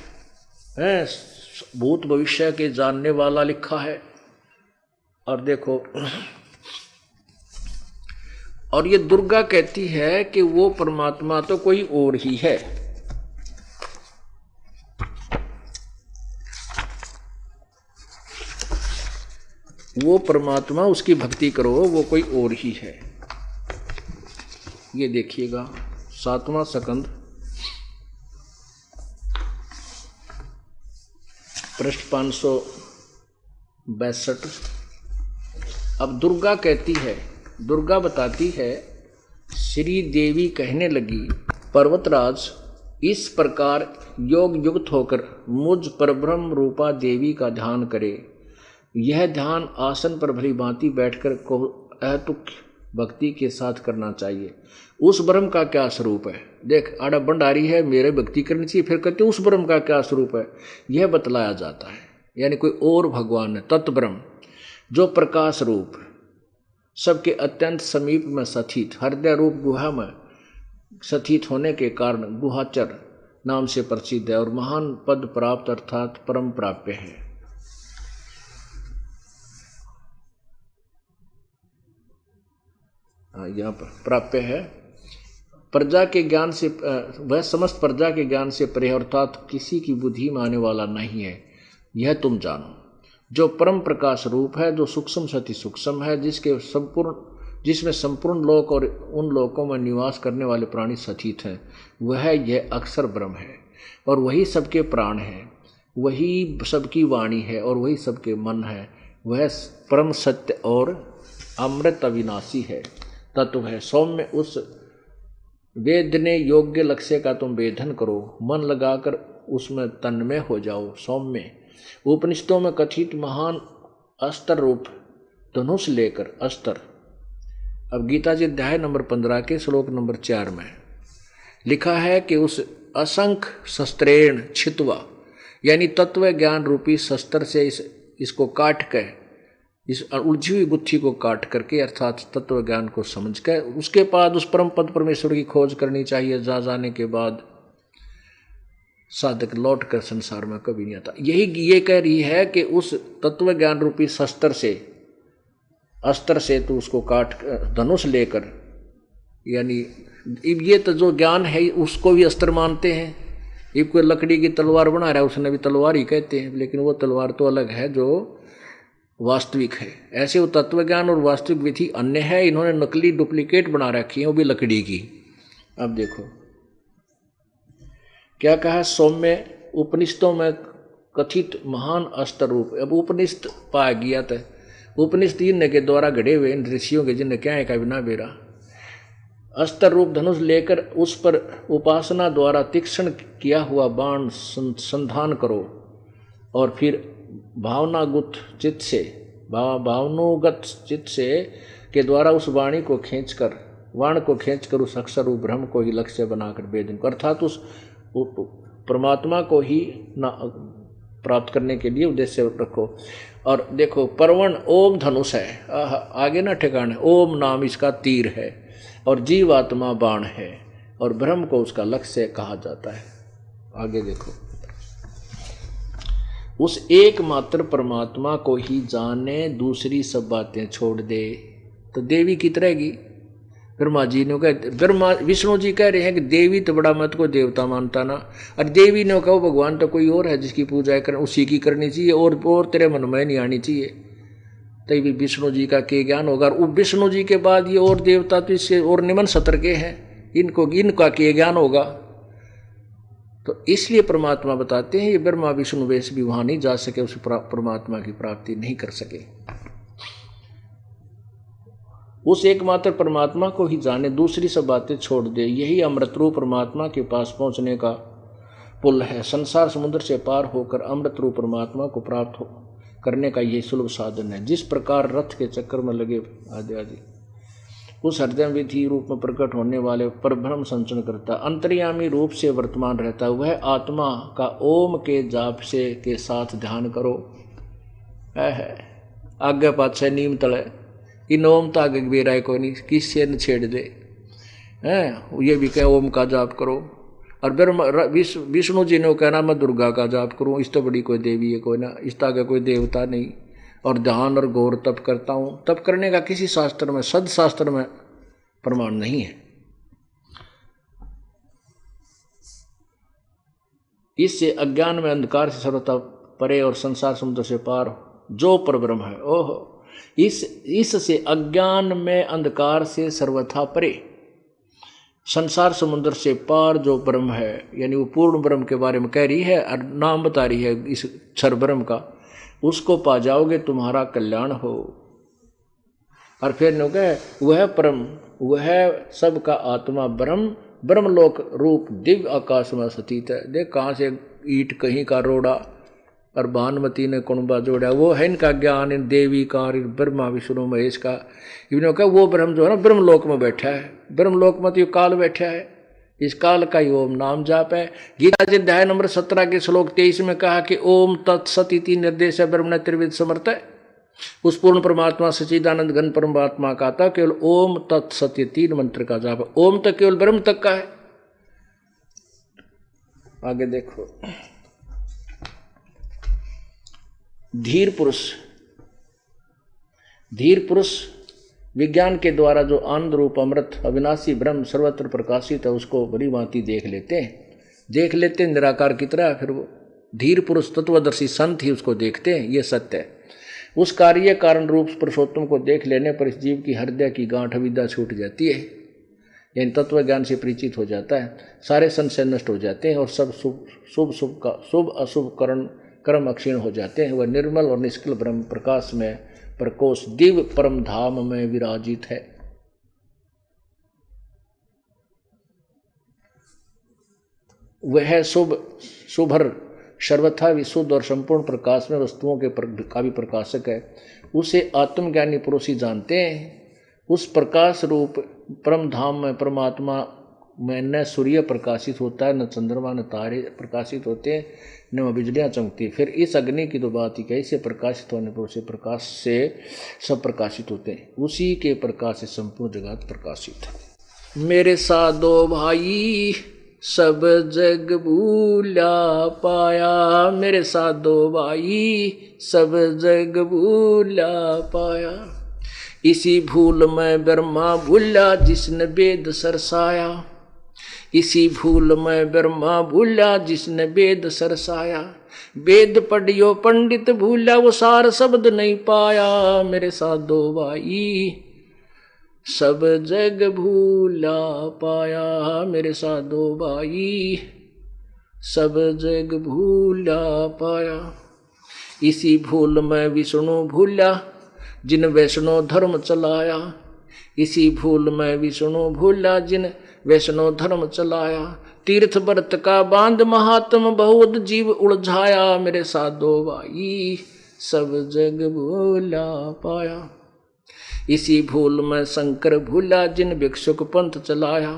भूत भविष्य के जानने वाला लिखा है। और देखो, और ये दुर्गा कहती है कि वो परमात्मा तो कोई और ही है। वो परमात्मा, उसकी भक्ति करो, वो कोई और ही है। ये देखिएगा 7वां स्कंद पृष्ठ 562। अब दुर्गा कहती है, दुर्गा बताती है, श्री देवी कहने लगी, पर्वतराज इस प्रकार योग युक्त होकर मुझ परब्रह्म रूपा देवी का ध्यान करे। यह ध्यान आसन पर भली भांति बैठकर को अतुक भक्ति के साथ करना चाहिए। उस ब्रह्म का क्या स्वरूप है? देख, आड़ा भंडारी है, मेरे भक्ति करनी चाहिए, फिर कहते उस ब्रह्म का क्या स्वरूप है, यह बतलाया जाता है। यानी कोई और भगवान है, तत्व ब्रह्म जो प्रकाश रूप सबके अत्यंत समीप में स्थित हृदय रूप गुहा में स्थित होने के कारण गुहाचर नाम से प्रसिद्ध है और महान पद प्राप्त अर्थात परम प्राप्य है। यहाँ पर प्राप्य है। प्रजा के ज्ञान से वह समस्त प्रजा के ज्ञान से परे अर्थात किसी की बुद्धि में आने वाला नहीं है, यह तुम जानो। जो परम प्रकाश रूप है, जो सूक्ष्म से अति सूक्ष्म है, जिसमें संपूर्ण लोक और उन लोकों में निवास करने वाले प्राणी स्थित हैं, वह यह अक्षर ब्रह्म है और वही सबके प्राण है, वही सबकी वाणी है और वही सबके मन है। वह परम सत्य और अमृत अविनाशी है, तत्व है। सौम्य उस वेदने योग्य लक्ष्य का तुम वेधन करो, मन लगाकर उसमें तन्मय हो जाओ। सौम्य उपनिषदों में कथित महान अस्त्र रूप धनुष लेकर अस्त्र। अब गीता जी अध्याय नंबर 15 के श्लोक नंबर 4 में लिखा है कि उस असंख्य शस्त्रेण छित्वा, यानी तत्व ज्ञान रूपी शस्त्र से इसको काट के, इस उलझी हुई गुत्थी को काट करके अर्थात तत्व ज्ञान को समझ कर उसके बाद उस परम पद परमेश्वर की खोज करनी चाहिए। जा जाने के बाद साधक लौट कर संसार में कभी नहीं आता। यही ये कह रही है कि उस तत्व ज्ञान रूपी अस्त्र से तो उसको काट धनुष लेकर, यानी ये तो जो ज्ञान है उसको भी अस्त्र मानते हैं। ये कोई लकड़ी की तलवार बना रहा है, उसने भी तलवार ही कहते हैं, लेकिन वो तलवार तो अलग है जो वास्तविक है। ऐसे वो तत्व ज्ञान और वास्तविक विधि अन्य है। इन्होंने नकली डुप्लीकेट बना रखी है, वो भी लकड़ी की। अब देखो क्या कहा, सौम्य उपनिषदों में कथित महान अस्त्र रूप। अब उपनिषद पाया गया था, उपनिषद जिन के द्वारा घड़े हुए इन ऋषियों के, जिनने क्या है का बिना बेरा अस्त्र रूप धनुष लेकर उस पर उपासना द्वारा तीक्ष्ण किया हुआ बाण संधान करो और फिर भावनागुत चित्त से भावनुगत चित्त से के द्वारा उस वाणी को खींचकर उस अक्षर रूप ब्रह्म को ही लक्ष्य बनाकर वेदन को, अर्थात उस परमात्मा को ही प्राप्त करने के लिए उद्देश्य रखो। और देखो परवण ओम धनुष है, आगे ना ठिकाने, ओम नाम इसका तीर है और जीवात्मा बाण है और ब्रह्म को उसका लक्ष्य कहा जाता है। आगे देखो, उस एकमात्र परमात्मा को ही जाने, दूसरी सब बातें छोड़ दे। तो देवी की रहेगी। ब्रह्मा जी ने कहा, विष्णु जी कह रहे हैं कि देवी तो बड़ा मत को देवता मानता ना, और देवी ने कहा भगवान तो कोई और है जिसकी पूजा कर उसी की करनी चाहिए और तेरे मन में नहीं आनी चाहिए। तभी विष्णु जी का क्या ज्ञान होगा। और विष्णु जी के बाद ये और देवता तो इससे और निम्न सत्र के हैं, इनका क्या ज्ञान होगा। तो इसलिए परमात्मा बताते हैं ये ब्रह्मा विष्णु वेश भी वहां नहीं जा सके, उस परमात्मा की प्राप्ति नहीं कर सके। उस एकमात्र परमात्मा को ही जाने, दूसरी सब बातें छोड़ दे। यही अमृत रूप परमात्मा के पास पहुंचने का पुल है। संसार समुद्र से पार होकर अमृत रूप परमात्मा को प्राप्त करने का यही सुलभ साधन है। जिस प्रकार रथ के चक्कर में लगे आदि आदि उस हृदय विधि रूप में प्रकट होने वाले परब्रह्म संचरण करता, अंतर्यामी रूप से वर्तमान रहता, वह आत्मा का ओम के जाप से के साथ ध्यान करो। है आगे पाछे नीम तले इन ओम तागे बेराय को नहीं, किससे न छेड़ दे हैं। ये भी कहे ओम का जाप करो। और विष्णु जी ने कहना मैं दुर्गा का जाप करूँ, इस तो बड़ी कोई देवी है कोई ना, इस तागे कोई देवता नहीं। और ध्यान और गौर तप करता हूँ, तप करने का किसी शास्त्र में, सदशास्त्र में प्रमाण नहीं है। इससे अज्ञान में अंधकार से सर्वथा परे और संसार समुद्र से पार जो परब्रह्म है, ओहो, इससे अज्ञान में अंधकार से सर्वथा परे, संसार समुद्र से पार जो ब्रह्म है, यानी वो पूर्ण ब्रह्म के बारे में कह रही है और नाम बता रही है इस क्षर ब्रह्म का, उसको पा जाओगे तुम्हारा कल्याण हो। और फिर नो कहे वह परम, वह सबका आत्मा ब्रह्म, ब्रह्मलोक रूप दिव्य आकाश में स्थित है। देख कहाँ से ईट कहीं का रोड़ा और भानुमती ने कुणबा जोड़ा, वो है इनका ज्ञान, इन देवी का, ब्रह्मा विष्णु महेश का। इन्होंने कहा वो ब्रह्म जो है ना ब्रह्मलोक में बैठा है, ब्रह्मलोक में तो ये काल बैठा है, इस काल का ही ओम नाम जाप है। गीता जी अध्याय नंबर 17 के श्लोक 23 में कहा कि ओम तत्सत इति निर्देश ब्रह्म त्रिविध समर्थ है। उस पूर्ण परमात्मा सच्चिदानंद घन परमात्मा का था केवल ओम तत्सत, 3 मंत्र का जाप। ओम तक केवल ब्रह्म तक का है। आगे देखो, धीर पुरुष विज्ञान के द्वारा जो आनंद रूप अमृत अविनाशी ब्रह्म सर्वत्र प्रकाशित है उसको बड़ी भांति देख लेते निराकार की तरह। फिर वो धीर पुरुष तत्वदर्शी संत ही उसको देखते हैं, ये सत्य है। उस कार्य कारण रूप पुरुषोत्तम को देख लेने पर इस जीव की हृदय की गांठ अविद्या छूट जाती है, यानी तत्व ज्ञान से परिचित हो जाता है, सारे संशय नष्ट हो जाते हैं और सब शुभ अशुभ कर्म अक्षीण हो जाते हैं। वह निर्मल और निष्कल ब्रह्म प्रकाश में प्रकोश दिव्य परम धाम में विराजित है। वह शुभर सर्वथा विशुद्ध और संपूर्ण प्रकाश में वस्तुओं के का भी प्रकाशक है। उसे आत्मज्ञानी पुरुष ही जानते हैं। उस प्रकाश रूप परम धाम में परमात्मा में न सूर्य प्रकाशित होता है, न चंद्रमा, न तारे प्रकाशित होते हैं, न बिजलियाँ चमकती। फिर इस अग्नि की तो बात ही कैसे प्रकाशित होने पर उसे प्रकाश से सब प्रकाशित होते हैं। उसी के प्रकाश से संपूर्ण जगत प्रकाशित है। मेरे साधो भाई सब जग भूला पाया, मेरे साधो भाई सब जग भूला पाया। इसी भूल में ब्रह्मा भूला जिसने वेद सरसाया, इसी भूल में ब्रह्मा भूला जिसने वेद सरसाया। वेद पढ़ियो पंडित भूला वो सार शब्द नहीं पाया। मेरे साधो भाई सब जग भूला पाया, मेरे साधो भाई सब जग भूला पाया। इसी भूल में विष्णु भूला जिन वैष्णो धर्म चलाया, इसी भूल में विष्णु भूला जिन वैष्णो धर्म चलाया। तीर्थ व्रत का बांध महात्म बहुत जीव उलझाया। मेरे साधो भाई सब जग भूला पाया। इसी भूल में शंकर भूला जिन भिक्षुक पंथ चलाया।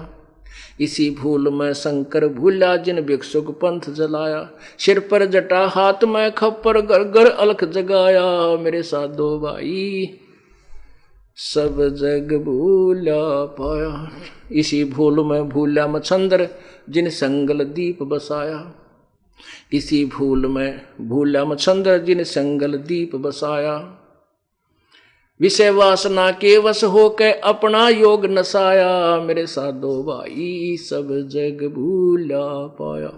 इसी भूल में शंकर भूला जिन भिक्षुक पंथ जलाया। सिर पर जटा हाथ में खप्पर घर घर अलख जगाया। मेरे साधो भाई सब जग भूला पाया। इसी भूल में भूला मच्छंदर जिन संगल दीप बसाया। इसी भूल में भूला मच्छंदर जिन संगल दीप बसाया। विषय वासना के वश होके अपना योग नसाया। मेरे साधो भाई सब जग भूला पाया।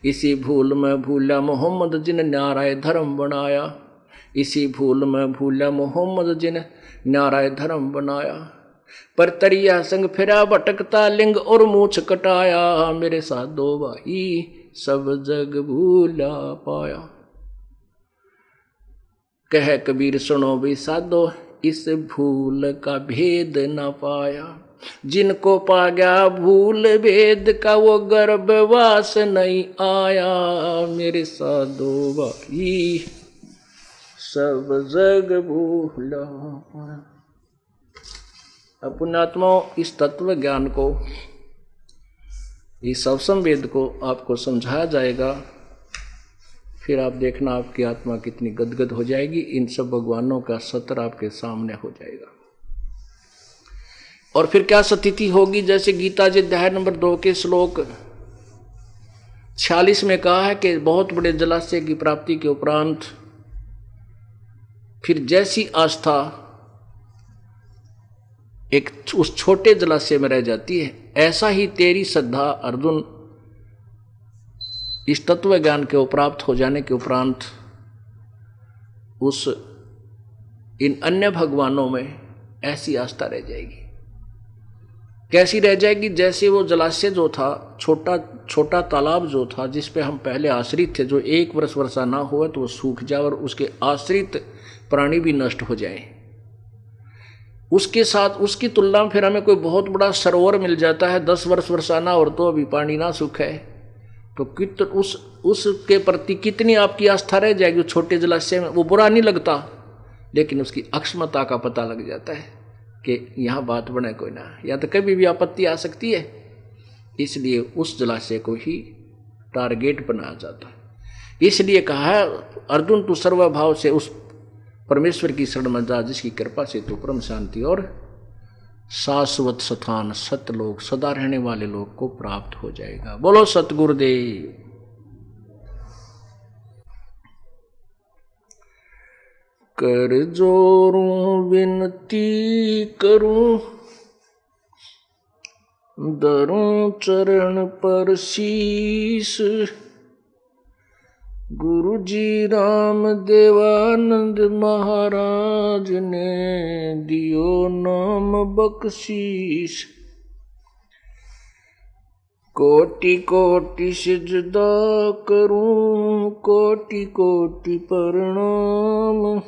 इसी भूल में भूला मोहम्मद जिन न्यारा धर्म बनाया। इसी भूल में भूला मोहम्मद जिन न्यारा धर्म बनाया। पर तरिया संग फिरा भटकता लिंग और मूछ कटाया। मेरे साधो भाई सब जग भूला पाया। कह कबीर सुनो भी साधो इस भूल का भेद न पाया। जिनको पा गया भूल भेद का वो गर्भवास नहीं आया। मेरे साधो भाई सब जग भूला पाया। पुण्यात्माओं इस तत्व ज्ञान को, इस अवसंवेद को आपको समझाया जाएगा, फिर आप देखना आपकी आत्मा कितनी गदगद हो जाएगी। इन सब भगवानों का सत्र आपके सामने हो जाएगा। और फिर क्या स्थिति होगी, जैसे गीता जी अध्याय नंबर 2 के श्लोक 46 में कहा है कि बहुत बड़े जलाशय की प्राप्ति के उपरांत फिर जैसी आस्था एक उस छोटे जलाशय में रह जाती है, ऐसा ही तेरी श्रद्धा अर्जुन इस तत्व ज्ञान के प्राप्त हो जाने के उपरांत उस इन अन्य भगवानों में ऐसी आस्था रह जाएगी। कैसी रह जाएगी? जैसे वो जलाशय जो था, छोटा तालाब जो था जिस पे हम पहले आश्रित थे, जो 1 वर्ष वर्षा ना हो तो वो सूख जाए और उसके आश्रित प्राणी भी नष्ट हो जाए। उसके साथ उसकी तुलना में फिर हमें कोई बहुत बड़ा सरोवर मिल जाता है, 10 वर्ष वर्षा ना हो तो अभी पानी ना सूखे, तो उसके प्रति कितनी आपकी आस्था रह जाएगी। छोटे जलाशय में वो बुरा नहीं लगता, लेकिन उसकी अक्षमता का पता लग जाता है कि यहाँ बात बने कोई ना, या तो कभी भी आपत्ति आ सकती है। इसलिए उस जलाशय को ही टारगेट बनाया जाता है। इसलिए कहा है अर्जुन तू सर्वभाव से उस परमेश्वर की शरण में जा जिसकी कृपा से तू परम शांति और शाश्वत स्थान सतलोक सदा रहने वाले लोग को प्राप्त हो जाएगा। बोलो सतगुरुदेव। कर जोरूं विनती करूं दरूं चरण पर शीश। गुरु जी राम देवानंद महाराज ने दियो नाम बख्शीश। कोटि कोटि सिजदा करूं कोटि कोटि प्रणाम।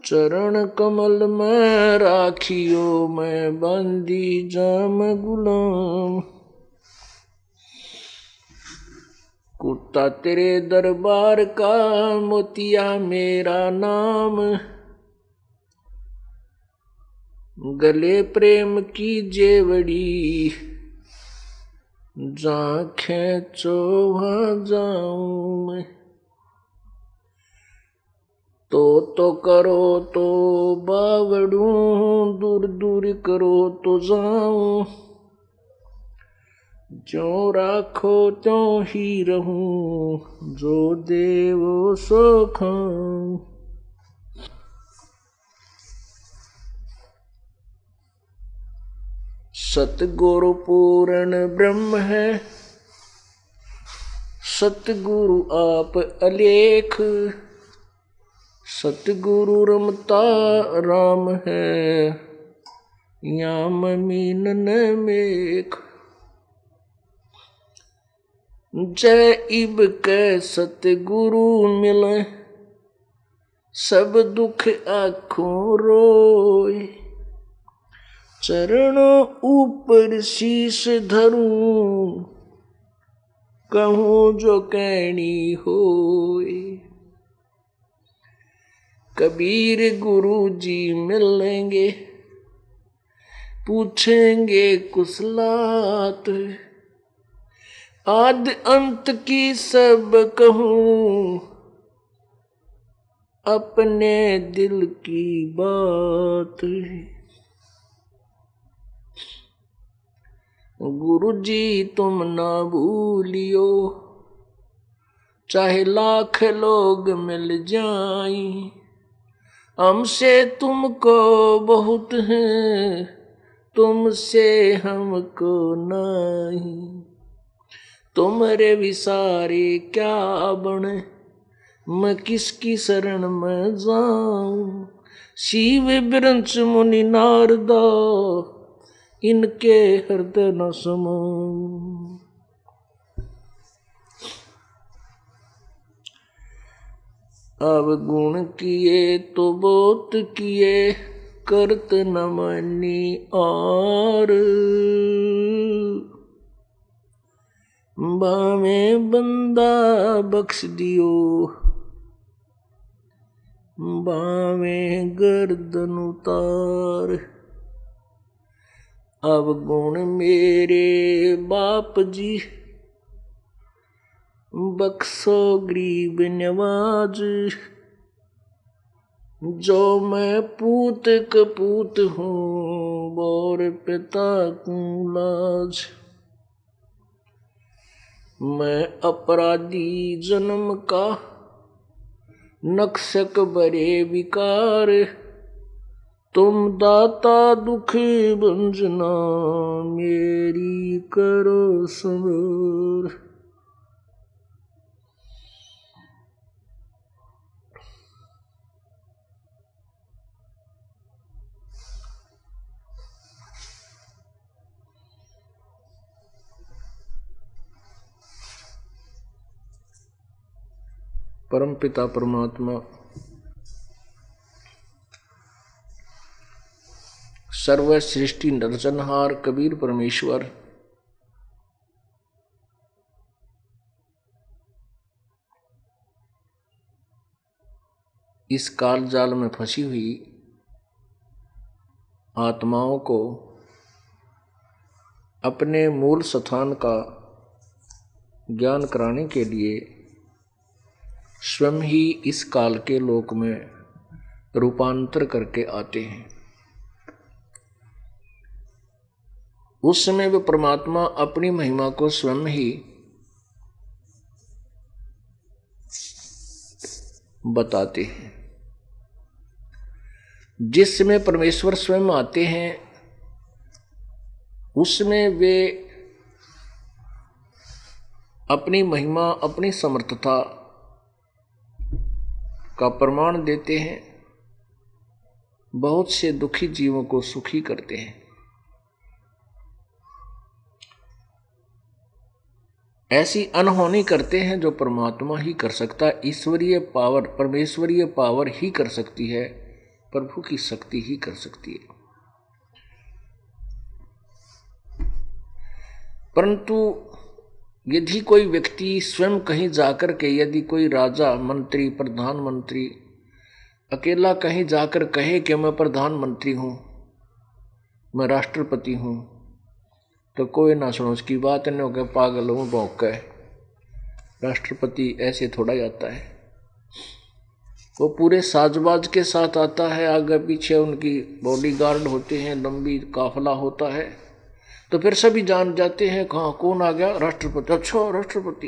चरण कमल में राखियो मैं बंदी जाम गुलाम। कुत्ता तेरे दरबार का मोतिया मेरा नाम। गले प्रेम की जेवड़ी जहाँ खेचो वहाँ जाऊं मैं। तो करो तो बावड़ू दूर दूर करो तो जाऊं। जो राखो त्यों ही रहूं जो देवो सो खाऊं। सतगुरु पूर्ण ब्रह्म है सतगुरु आप अलेख। सतगुरु रमता राम है याम मीन न मेख। जय इब के सतगुरु मिले सब दुख आँखों रोए। चरणों ऊपर शीश धरूं कहूँ जो कहनी होए। कबीर गुरु जी मिलेंगे, पूछेंगे कुशलात, आदि अंत की सब कहूं, अपने दिल की बात। गुरु जी तुम ना भूलियो, चाहे लाख लोग मिल जाएं, हमसे तुमको बहुत है, तुमसे हमको नहीं। तुम्हारे विसारे क्या बने, मैं किसकी शरण में जाऊं। शिव बिरंच मुनि नारदा, इनके हृदय न समाऊं। अब गुण किए तो बहुत किए, करत न मानी और, बामे बंदा बख्श दियो, बामे गर्दन उतार। अब गुण मेरे बाप जी, बख्शो गरीब नवाज। जो मैं पूत कपूत हूँ, बोर पिता को लाज। मैं अपराधी जन्म का, नक्शक बरे विकार। तुम दाता दुख भंजना, मेरी करो संवर। परमपिता परमात्मा सर्व सृष्टि नरसंहार कबीर परमेश्वर इस काल जाल में फंसी हुई आत्माओं को अपने मूल स्थान का ज्ञान कराने के लिए स्वयं ही इस काल के लोक में रूपांतर करके आते हैं। उस समय वे परमात्मा अपनी महिमा को स्वयं ही बताते हैं। जिस समय परमेश्वर स्वयं आते हैं उसमें वे अपनी महिमा अपनी समर्थता का प्रमाण देते हैं, बहुत से दुखी जीवों को सुखी करते हैं। ऐसी अनहोनी करते हैं जो परमात्मा ही कर सकता है। ईश्वरीय पावर परमेश्वरीय पावर ही कर सकती है, प्रभु की शक्ति ही कर सकती है। परंतु यदि कोई व्यक्ति स्वयं कहीं जाकर के, यदि कोई राजा मंत्री प्रधानमंत्री अकेला कहीं जाकर कहे कि मैं प्रधानमंत्री हूं, मैं राष्ट्रपति हूं, तो कोई ना सुनो उसकी बात, नहीं होकर पागल हूं भौंक है। राष्ट्रपति ऐसे थोड़ा ही आता है, वो पूरे साजबाज के साथ आता है, आगे पीछे उनकी बॉडीगार्ड होते हैं, लंबी काफिला होता है, तो फिर सभी जान जाते हैं कहाँ कौन आ गया, राष्ट्रपति। अच्छा राष्ट्रपति,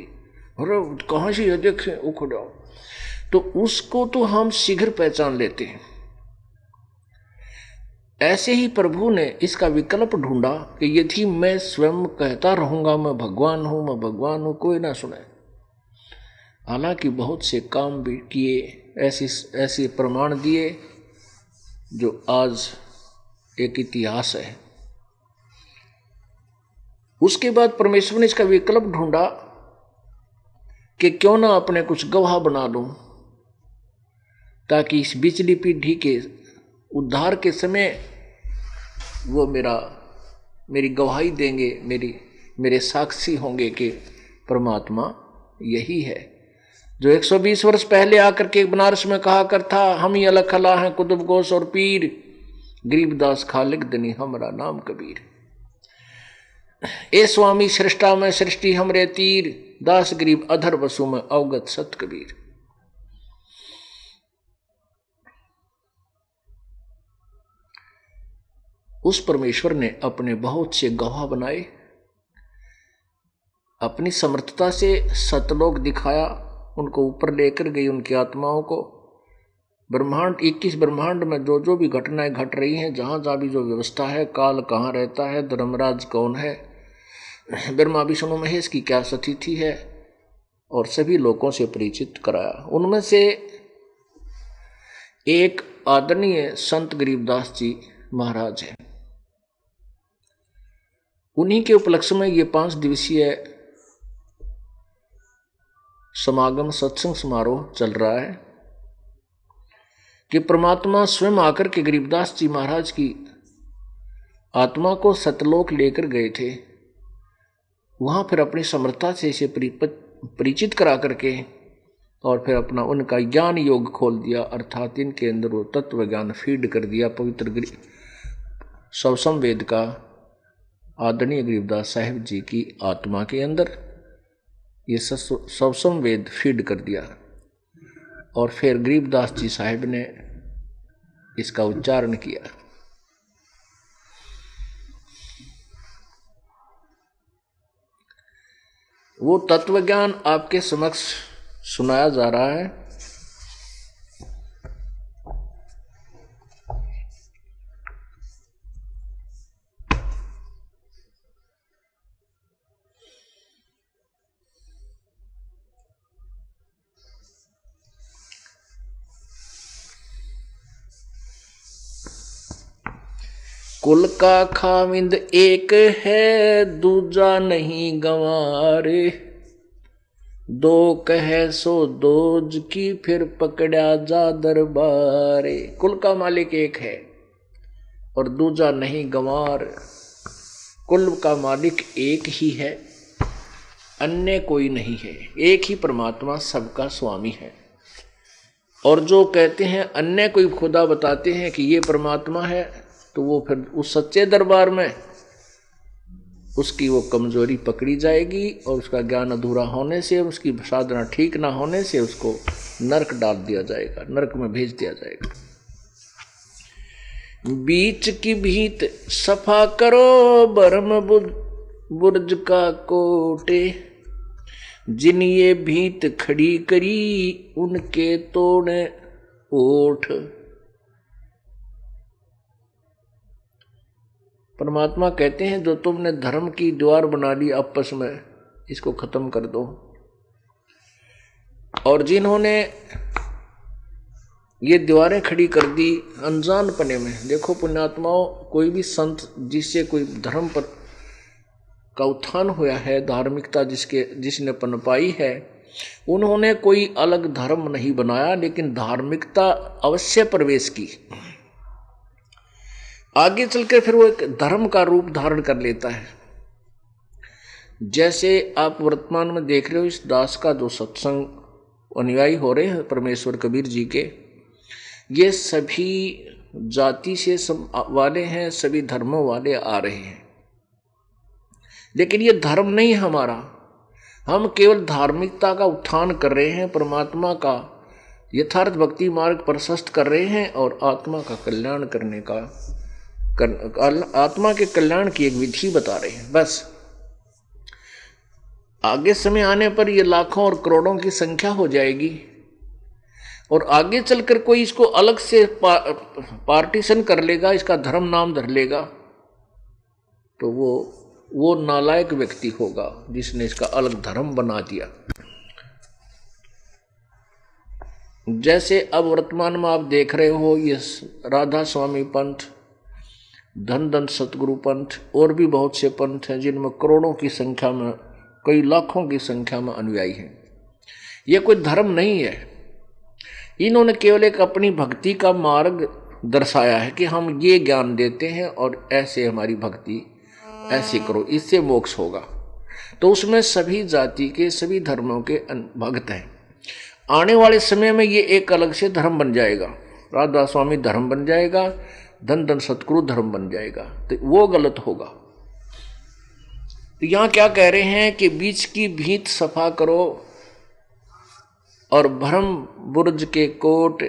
अरे कहाँ से देखें उखड़ा, तो उसको तो हम शीघ्र पहचान लेते हैं। ऐसे ही प्रभु ने इसका विकल्प ढूंढा कि यदि मैं स्वयं कहता रहूंगा मैं भगवान हूं, मैं भगवान हूं, कोई ना सुने। हालांकि बहुत से काम भी किए, ऐसे प्रमाण दिए जो आज एक इतिहास है। उसके बाद परमेश्वर ने इसका विकल्प ढूंढा कि क्यों ना अपने कुछ गवाह बना लूं, ताकि इस बिचली पीढ़ी के उद्धार के समय वो मेरी गवाही देंगे, मेरे साक्षी होंगे कि परमात्मा यही है। जो 120 वर्ष पहले आकर के बनारस में कहा कर था, हम ही अलग खला हैं कुतुब गोस और पीर, गरीबदास खालिक दनी हमरा नाम कबीर। ए स्वामी सृष्टा में सृष्टि हमरे तीर, दास गरीब अधर वसु में अवगत सत कबीर। उस परमेश्वर ने अपने बहुत से गवाह बनाए, अपनी समर्थता से सतलोक दिखाया, उनको ऊपर लेकर गई उनकी आत्माओं को। ब्रह्मांड 21 ब्रह्मांड में जो जो भी घटनाएं घट रही हैं, जहां जहां भी जो व्यवस्था है, काल कहाँ रहता है, धर्मराज कौन है, ब्रह्मा विष्णु महेश की क्या स्थिति है, और सभी लोगों से परिचित कराया। उनमें से एक आदरणीय संत गरीबदास जी महाराज है। उन्हीं के उपलक्ष्य में ये 5 दिवसीय समागम सत्संग समारोह चल रहा है कि परमात्मा स्वयं आकर के गरीबदास जी महाराज की आत्मा को सतलोक लेकर गए थे। वहां फिर अपनी समर्थता से इसे परिचित करा करके और फिर अपना उनका ज्ञान योग खोल दिया, अर्थात इनके अंदर वो तत्व ज्ञान फीड कर दिया। पवित्र सवसम वेद का आदरणीय गरीबदास साहिब जी की आत्मा के अंदर ये सवसम वेद फीड कर दिया, और फिर गरीबदास जी साहिब ने इसका उच्चारण किया। वो तत्व ज्ञान आपके समक्ष सुनाया जा रहा है। कुल का खामिंद एक है, दूजा नहीं गंवारे, दो कहे सो दोज की, फिर पकड़ा जा दरबारे। कुल का मालिक एक है और दूजा नहीं गंवार। कुल का मालिक एक ही है, अन्य कोई नहीं है। एक ही परमात्मा सबका स्वामी है। और जो कहते हैं अन्य कोई खुदा बताते हैं कि ये परमात्मा है, तो वो फिर उस सच्चे दरबार में उसकी वो कमजोरी पकड़ी जाएगी, और उसका ज्ञान अधूरा होने से, उसकी साधना ठीक ना होने से उसको नरक डाल दिया जाएगा, नरक में भेज दिया जाएगा। बीच की भीत सफा करो, ब्रह्म बुर्ज का कोटे, जिन ये भीत खड़ी करी, उनके तोड़े ओठ। परमात्मा कहते हैं जो तुमने धर्म की दीवार बना ली आपस में, इसको खत्म कर दो। और जिन्होंने ये दीवारें खड़ी कर दी अनजान पने में, देखो पुण्यात्माओं, कोई भी संत जिससे कोई धर्म पर का उत्थान हुआ है, धार्मिकता जिसने पनपाई है, उन्होंने कोई अलग धर्म नहीं बनाया, लेकिन धार्मिकता अवश्य प्रवेश की। आगे चलकर फिर वो एक धर्म का रूप धारण कर लेता है। जैसे आप वर्तमान में देख रहे हो, इस दास का जो सत्संग अनुयायी हो रहे हैं परमेश्वर कबीर जी के, ये सभी जाति से वाले हैं, सभी धर्मों वाले आ रहे हैं। लेकिन ये धर्म नहीं हमारा, हम केवल धार्मिकता का उत्थान कर रहे हैं, परमात्मा का यथार्थ भक्ति मार्ग प्रशस्त कर रहे हैं, और आत्मा का कल्याण करने का, आत्मा के कल्याण की एक विधि बता रहे हैं। बस आगे समय आने पर ये लाखों और करोड़ों की संख्या हो जाएगी, और आगे चलकर कोई इसको अलग से पार्टीशन कर लेगा, इसका धर्म नाम धर लेगा, तो वो नालायक व्यक्ति होगा जिसने इसका अलग धर्म बना दिया। जैसे अब वर्तमान में आप देख रहे हो, ये राधा स्वामी पंथ, धन धन सतगुरु पंथ, और भी बहुत से पंथ हैं जिनमें करोड़ों की संख्या में, कई लाखों की संख्या में अनुयायी हैं। ये कोई धर्म नहीं है, इन्होंने केवल एक अपनी भक्ति का मार्ग दर्शाया है कि हम ये ज्ञान देते हैं और ऐसे हमारी भक्ति ऐसे करो, इससे मोक्ष होगा। तो उसमें सभी जाति के, सभी धर्मों के भक्त हैं। आने वाले समय में ये एक अलग से धर्म बन जाएगा, राधा स्वामी धर्म बन जाएगा, धन धन सतगुरु धर्म बन जाएगा, तो वो गलत होगा। तो यहां क्या कह रहे हैं कि बीच की भीत सफा करो और भ्रम बुर्ज के कोट,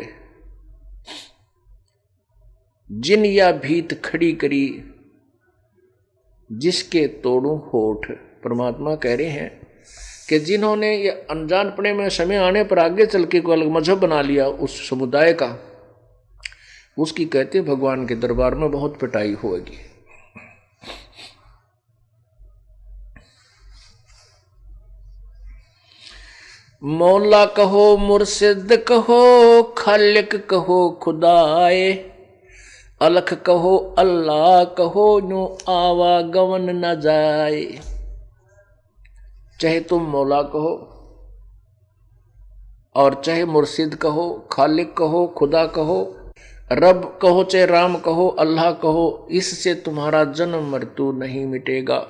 जिन या भीत खड़ी करी जिसके तोड़ू होठ। परमात्मा कह रहे हैं कि जिन्होंने ये अनजानपने में समय आने पर आगे चल के कोई अलग मजहब बना लिया उस समुदाय का, उसकी कहते भगवान के दरबार में बहुत पिटाई होगी। मौला कहो, मुर्शिद कहो, खालिक कहो, खुदाए, अलख कहो, अल्लाह कहो, नो आवागमन न जाए। चाहे तुम मौला कहो और चाहे मुर्शिद कहो, खालिक कहो, खुदा कहो, रब कहो, चाहे राम कहो, अल्लाह कहो, इससे तुम्हारा जन्म मृत्यु नहीं मिटेगा।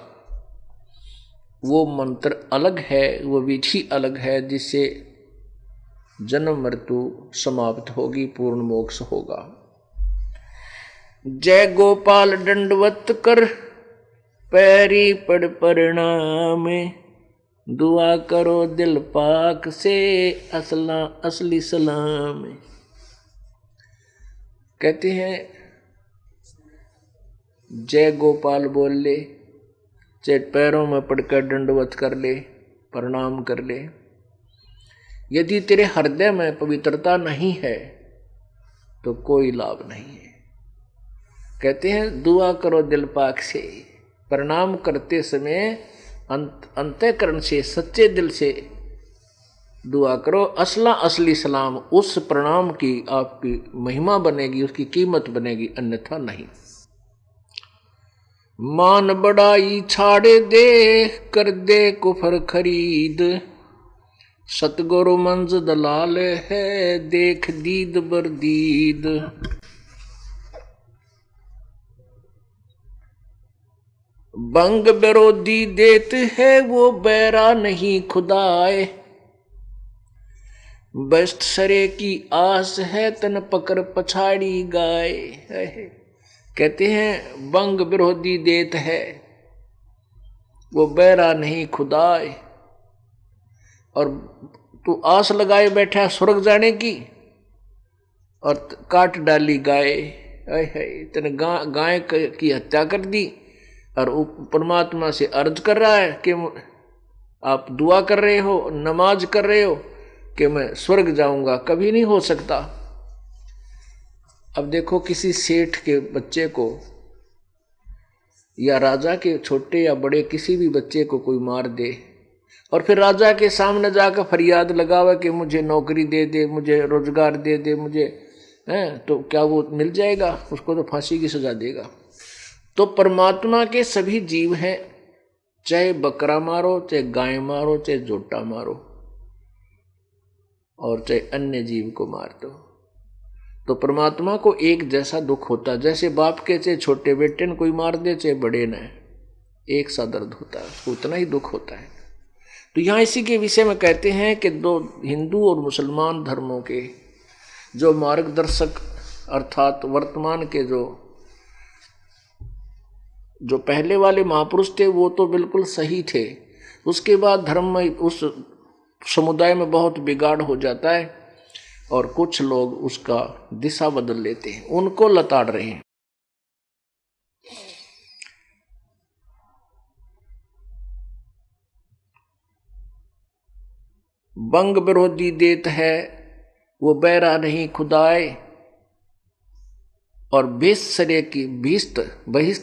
वो मंत्र अलग है, वो विधि अलग है, जिससे जन्म मृत्यु समाप्त होगी, पूर्ण मोक्ष होगा। जय गोपाल दंडवत कर, पैरी पड़ प्रणाम, दुआ करो दिल पाक से, असली सलाम। कहते हैं जय गोपाल बोल ले, चाहे पैरों में पड़कर दंडवत कर ले, प्रणाम कर ले। यदि तेरे हृदय में पवित्रता नहीं है तो कोई लाभ नहीं है। कहते हैं दुआ करो दिल पाक से, प्रणाम करते समय अंतःकरण से, सच्चे दिल से दुआ करो। असली सलाम, उस प्रणाम की आपकी महिमा बनेगी, उसकी कीमत बनेगी, अन्यथा नहीं। मान बड़ाई छाड़े दे, कर दे कुफर खरीद, सतगुरु मंज दलाल है, देख दीद बरदीद। बंग विरोधी देत है, वो बैरा नहीं खुदाए, बस्त सरे की आस है, तन पकड़ पछाड़ी गाय। कहते हैं बंग विरोधी देत है, वो बैरा नहीं खुदाए, और तू आस लगाए बैठा स्वर्ग जाने की और काट डाली गाय। तने गाय की हत्या कर दी और परमात्मा से अर्ज कर रहा है कि आप दुआ कर रहे हो, नमाज कर रहे हो कि मैं स्वर्ग जाऊंगा। कभी नहीं हो सकता। अब देखो किसी सेठ के बच्चे को या राजा के छोटे या बड़े किसी भी बच्चे को कोई मार दे और फिर राजा के सामने जाकर फरियाद लगावे कि मुझे नौकरी दे दे, मुझे रोजगार दे दे, मुझे तो क्या वो मिल जाएगा? उसको तो फांसी की सजा देगा। तो परमात्मा के सभी जीव हैं, चाहे बकरा मारो, चाहे गाय मारो, चाहे जोटा मारो और चाहे अन्य जीव को मार दो, तो परमात्मा को एक जैसा दुख होता है। जैसे बाप के चाहे छोटे बेटे ने कोई मार दे, चाहे बड़े ने, एक सा दर्द होता है, उसको उतना ही दुख होता है। तो यहाँ इसी के विषय में कहते हैं कि दो हिंदू और मुसलमान धर्मों के जो मार्गदर्शक अर्थात वर्तमान के जो पहले वाले महापुरुष थे वो तो बिल्कुल सही थे। उसके बाद धर्म में उस समुदाय में बहुत बिगाड़ हो जाता है और कुछ लोग उसका दिशा बदल लेते हैं, उनको लताड़ रहे हैं। बंग विरोधी देत है, वो बैरा नहीं खुदाए, और बहिस्त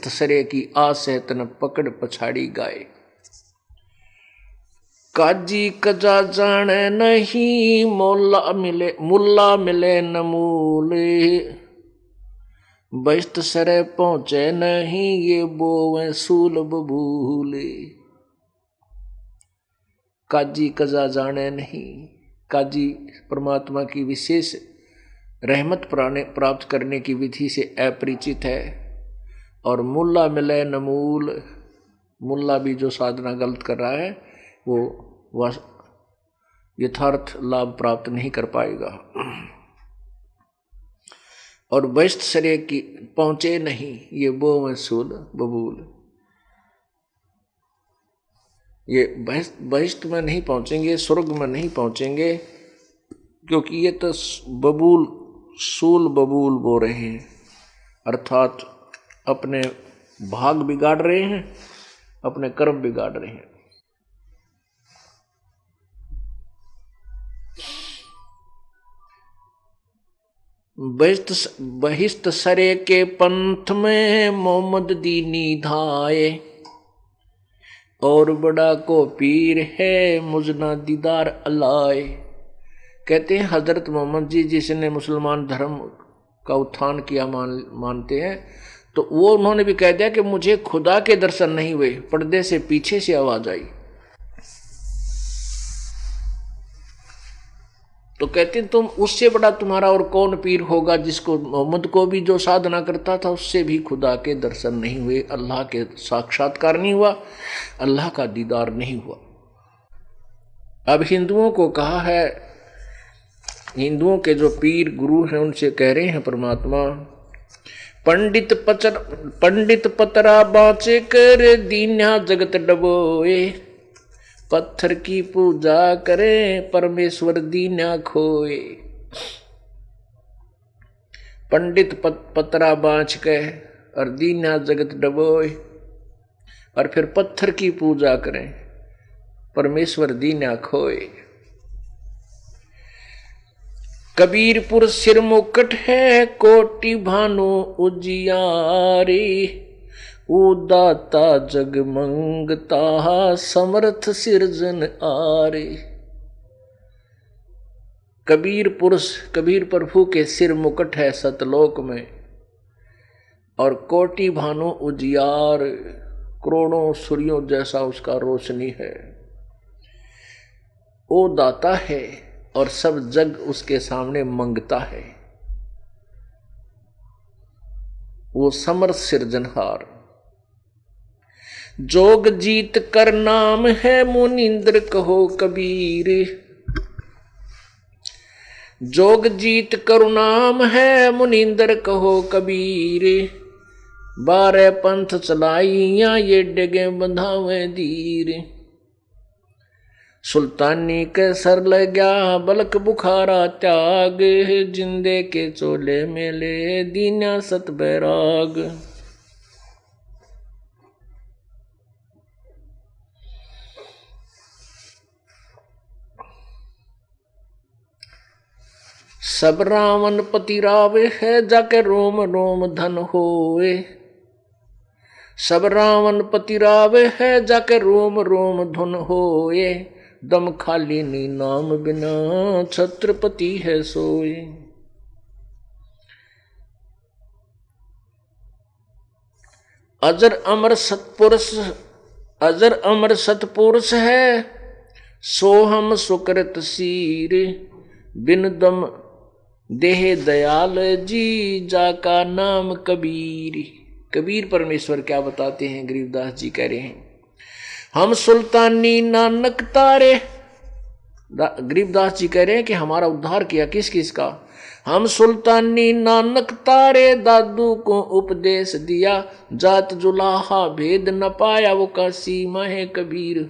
सरे की आस है, तन पकड़ पछाड़ी गाय। काजी कजा जाने नहीं, मुल्ला मिले न मूले, बहिस्त सरे पहुंचे नहीं, ये बोवे सूल बबूले। काजी कजा जाने नहीं, काजी परमात्मा की विशेष रहमत प्राप्त करने की विधि से अपरिचित है, और मुल्ला मिले न मूल, मुल्ला भी जो साधना गलत कर रहा है वो यथार्थ लाभ प्राप्त नहीं कर पाएगा। और बहिष्ठ शरीर की पहुंचे नहीं, ये बो में सूल बबूल, ये बहिष्ठ में नहीं पहुंचेंगे, स्वर्ग में नहीं पहुंचेंगे, क्योंकि ये तो बबूल सूल बबूल बो रहे हैं, अर्थात अपने भाग बिगाड़ रहे हैं, अपने कर्म बिगाड़ रहे हैं। बहिष्ठ सरे के पंथ में मोहम्मद दीनी धाये, और बड़ा को पीर है मुजना दीदार अलाए। कहते हैं हजरत मोहम्मद जी जिसने मुसलमान धर्म का उत्थान किया मानते हैं, तो वो उन्होंने भी कह दिया कि मुझे खुदा के दर्शन नहीं हुए। पर्दे से पीछे से आवाज आई, तो कहते तुम उससे बड़ा तुम्हारा और कौन पीर होगा, जिसको मोहम्मद को भी जो साधना करता था उससे भी खुदा के दर्शन नहीं हुए, अल्लाह के साक्षात्कार नहीं हुआ, अल्लाह का दीदार नहीं हुआ। अब हिंदुओं को कहा है, हिंदुओं के जो पीर गुरु हैं उनसे कह रहे हैं परमात्मा, पंडित पतरा बाँचे कर दीन्या जगत डबोए, पत्थर की पूजा करें परमेश्वर दीन्या खोए। पंडित पतरा बाँच के और दीन्या जगत डबोए, और फिर पत्थर की पूजा करें परमेश्वर दीन्या खोए। कबीरपुर सिर मुकट है कोटि भानु उजियारी, उदाता जग मंगता समर्थ सिरजन आरे। कबीर प्रभु के सिर मुकट है सतलोक में, और कोटि भानु उजियार, करोड़ों सूर्यों जैसा उसका रोशनी है। वो दाता है और सब जग उसके सामने मंगता है, वो समर्थ सिरजनहार। जोग जीत कर नाम है मुनिंद्र कहो कबीर, जोग जीत कर नाम है मुनिंद्र कहो कबीर। 12 पंथ चलाइया ये डगे बंधावे धीर, सुल्तानी के सर लग्या बलक बुखारा त्याग, जिंदे के चोले मेले दीन्या सत बैराग। सब रावण पति रावे है जाके रोम रोम धन होए, सब रावण पति रावे है जाके रोम रोम धन होए। दम खाली नी नाम बिना छत्रपति है सोए। अजर अमर सतपुरुष, अजर अमर सतपुरुष है सोहम सुकृत सीर, बिन दम देह दयाल जी जाका नाम कबीर। कबीर परमेश्वर क्या बताते हैं, गरीबदास जी कह रहे हैं, हम सुल्तानी नानक तारे। गरीबदास जी कह रहे हैं कि हमारा उद्धार किया किस किस का, हम सुल्तानी नानक तारे, दादू को उपदेश दिया, जात जुलाहा भेद न पाया, वो का सीमा है कबीर।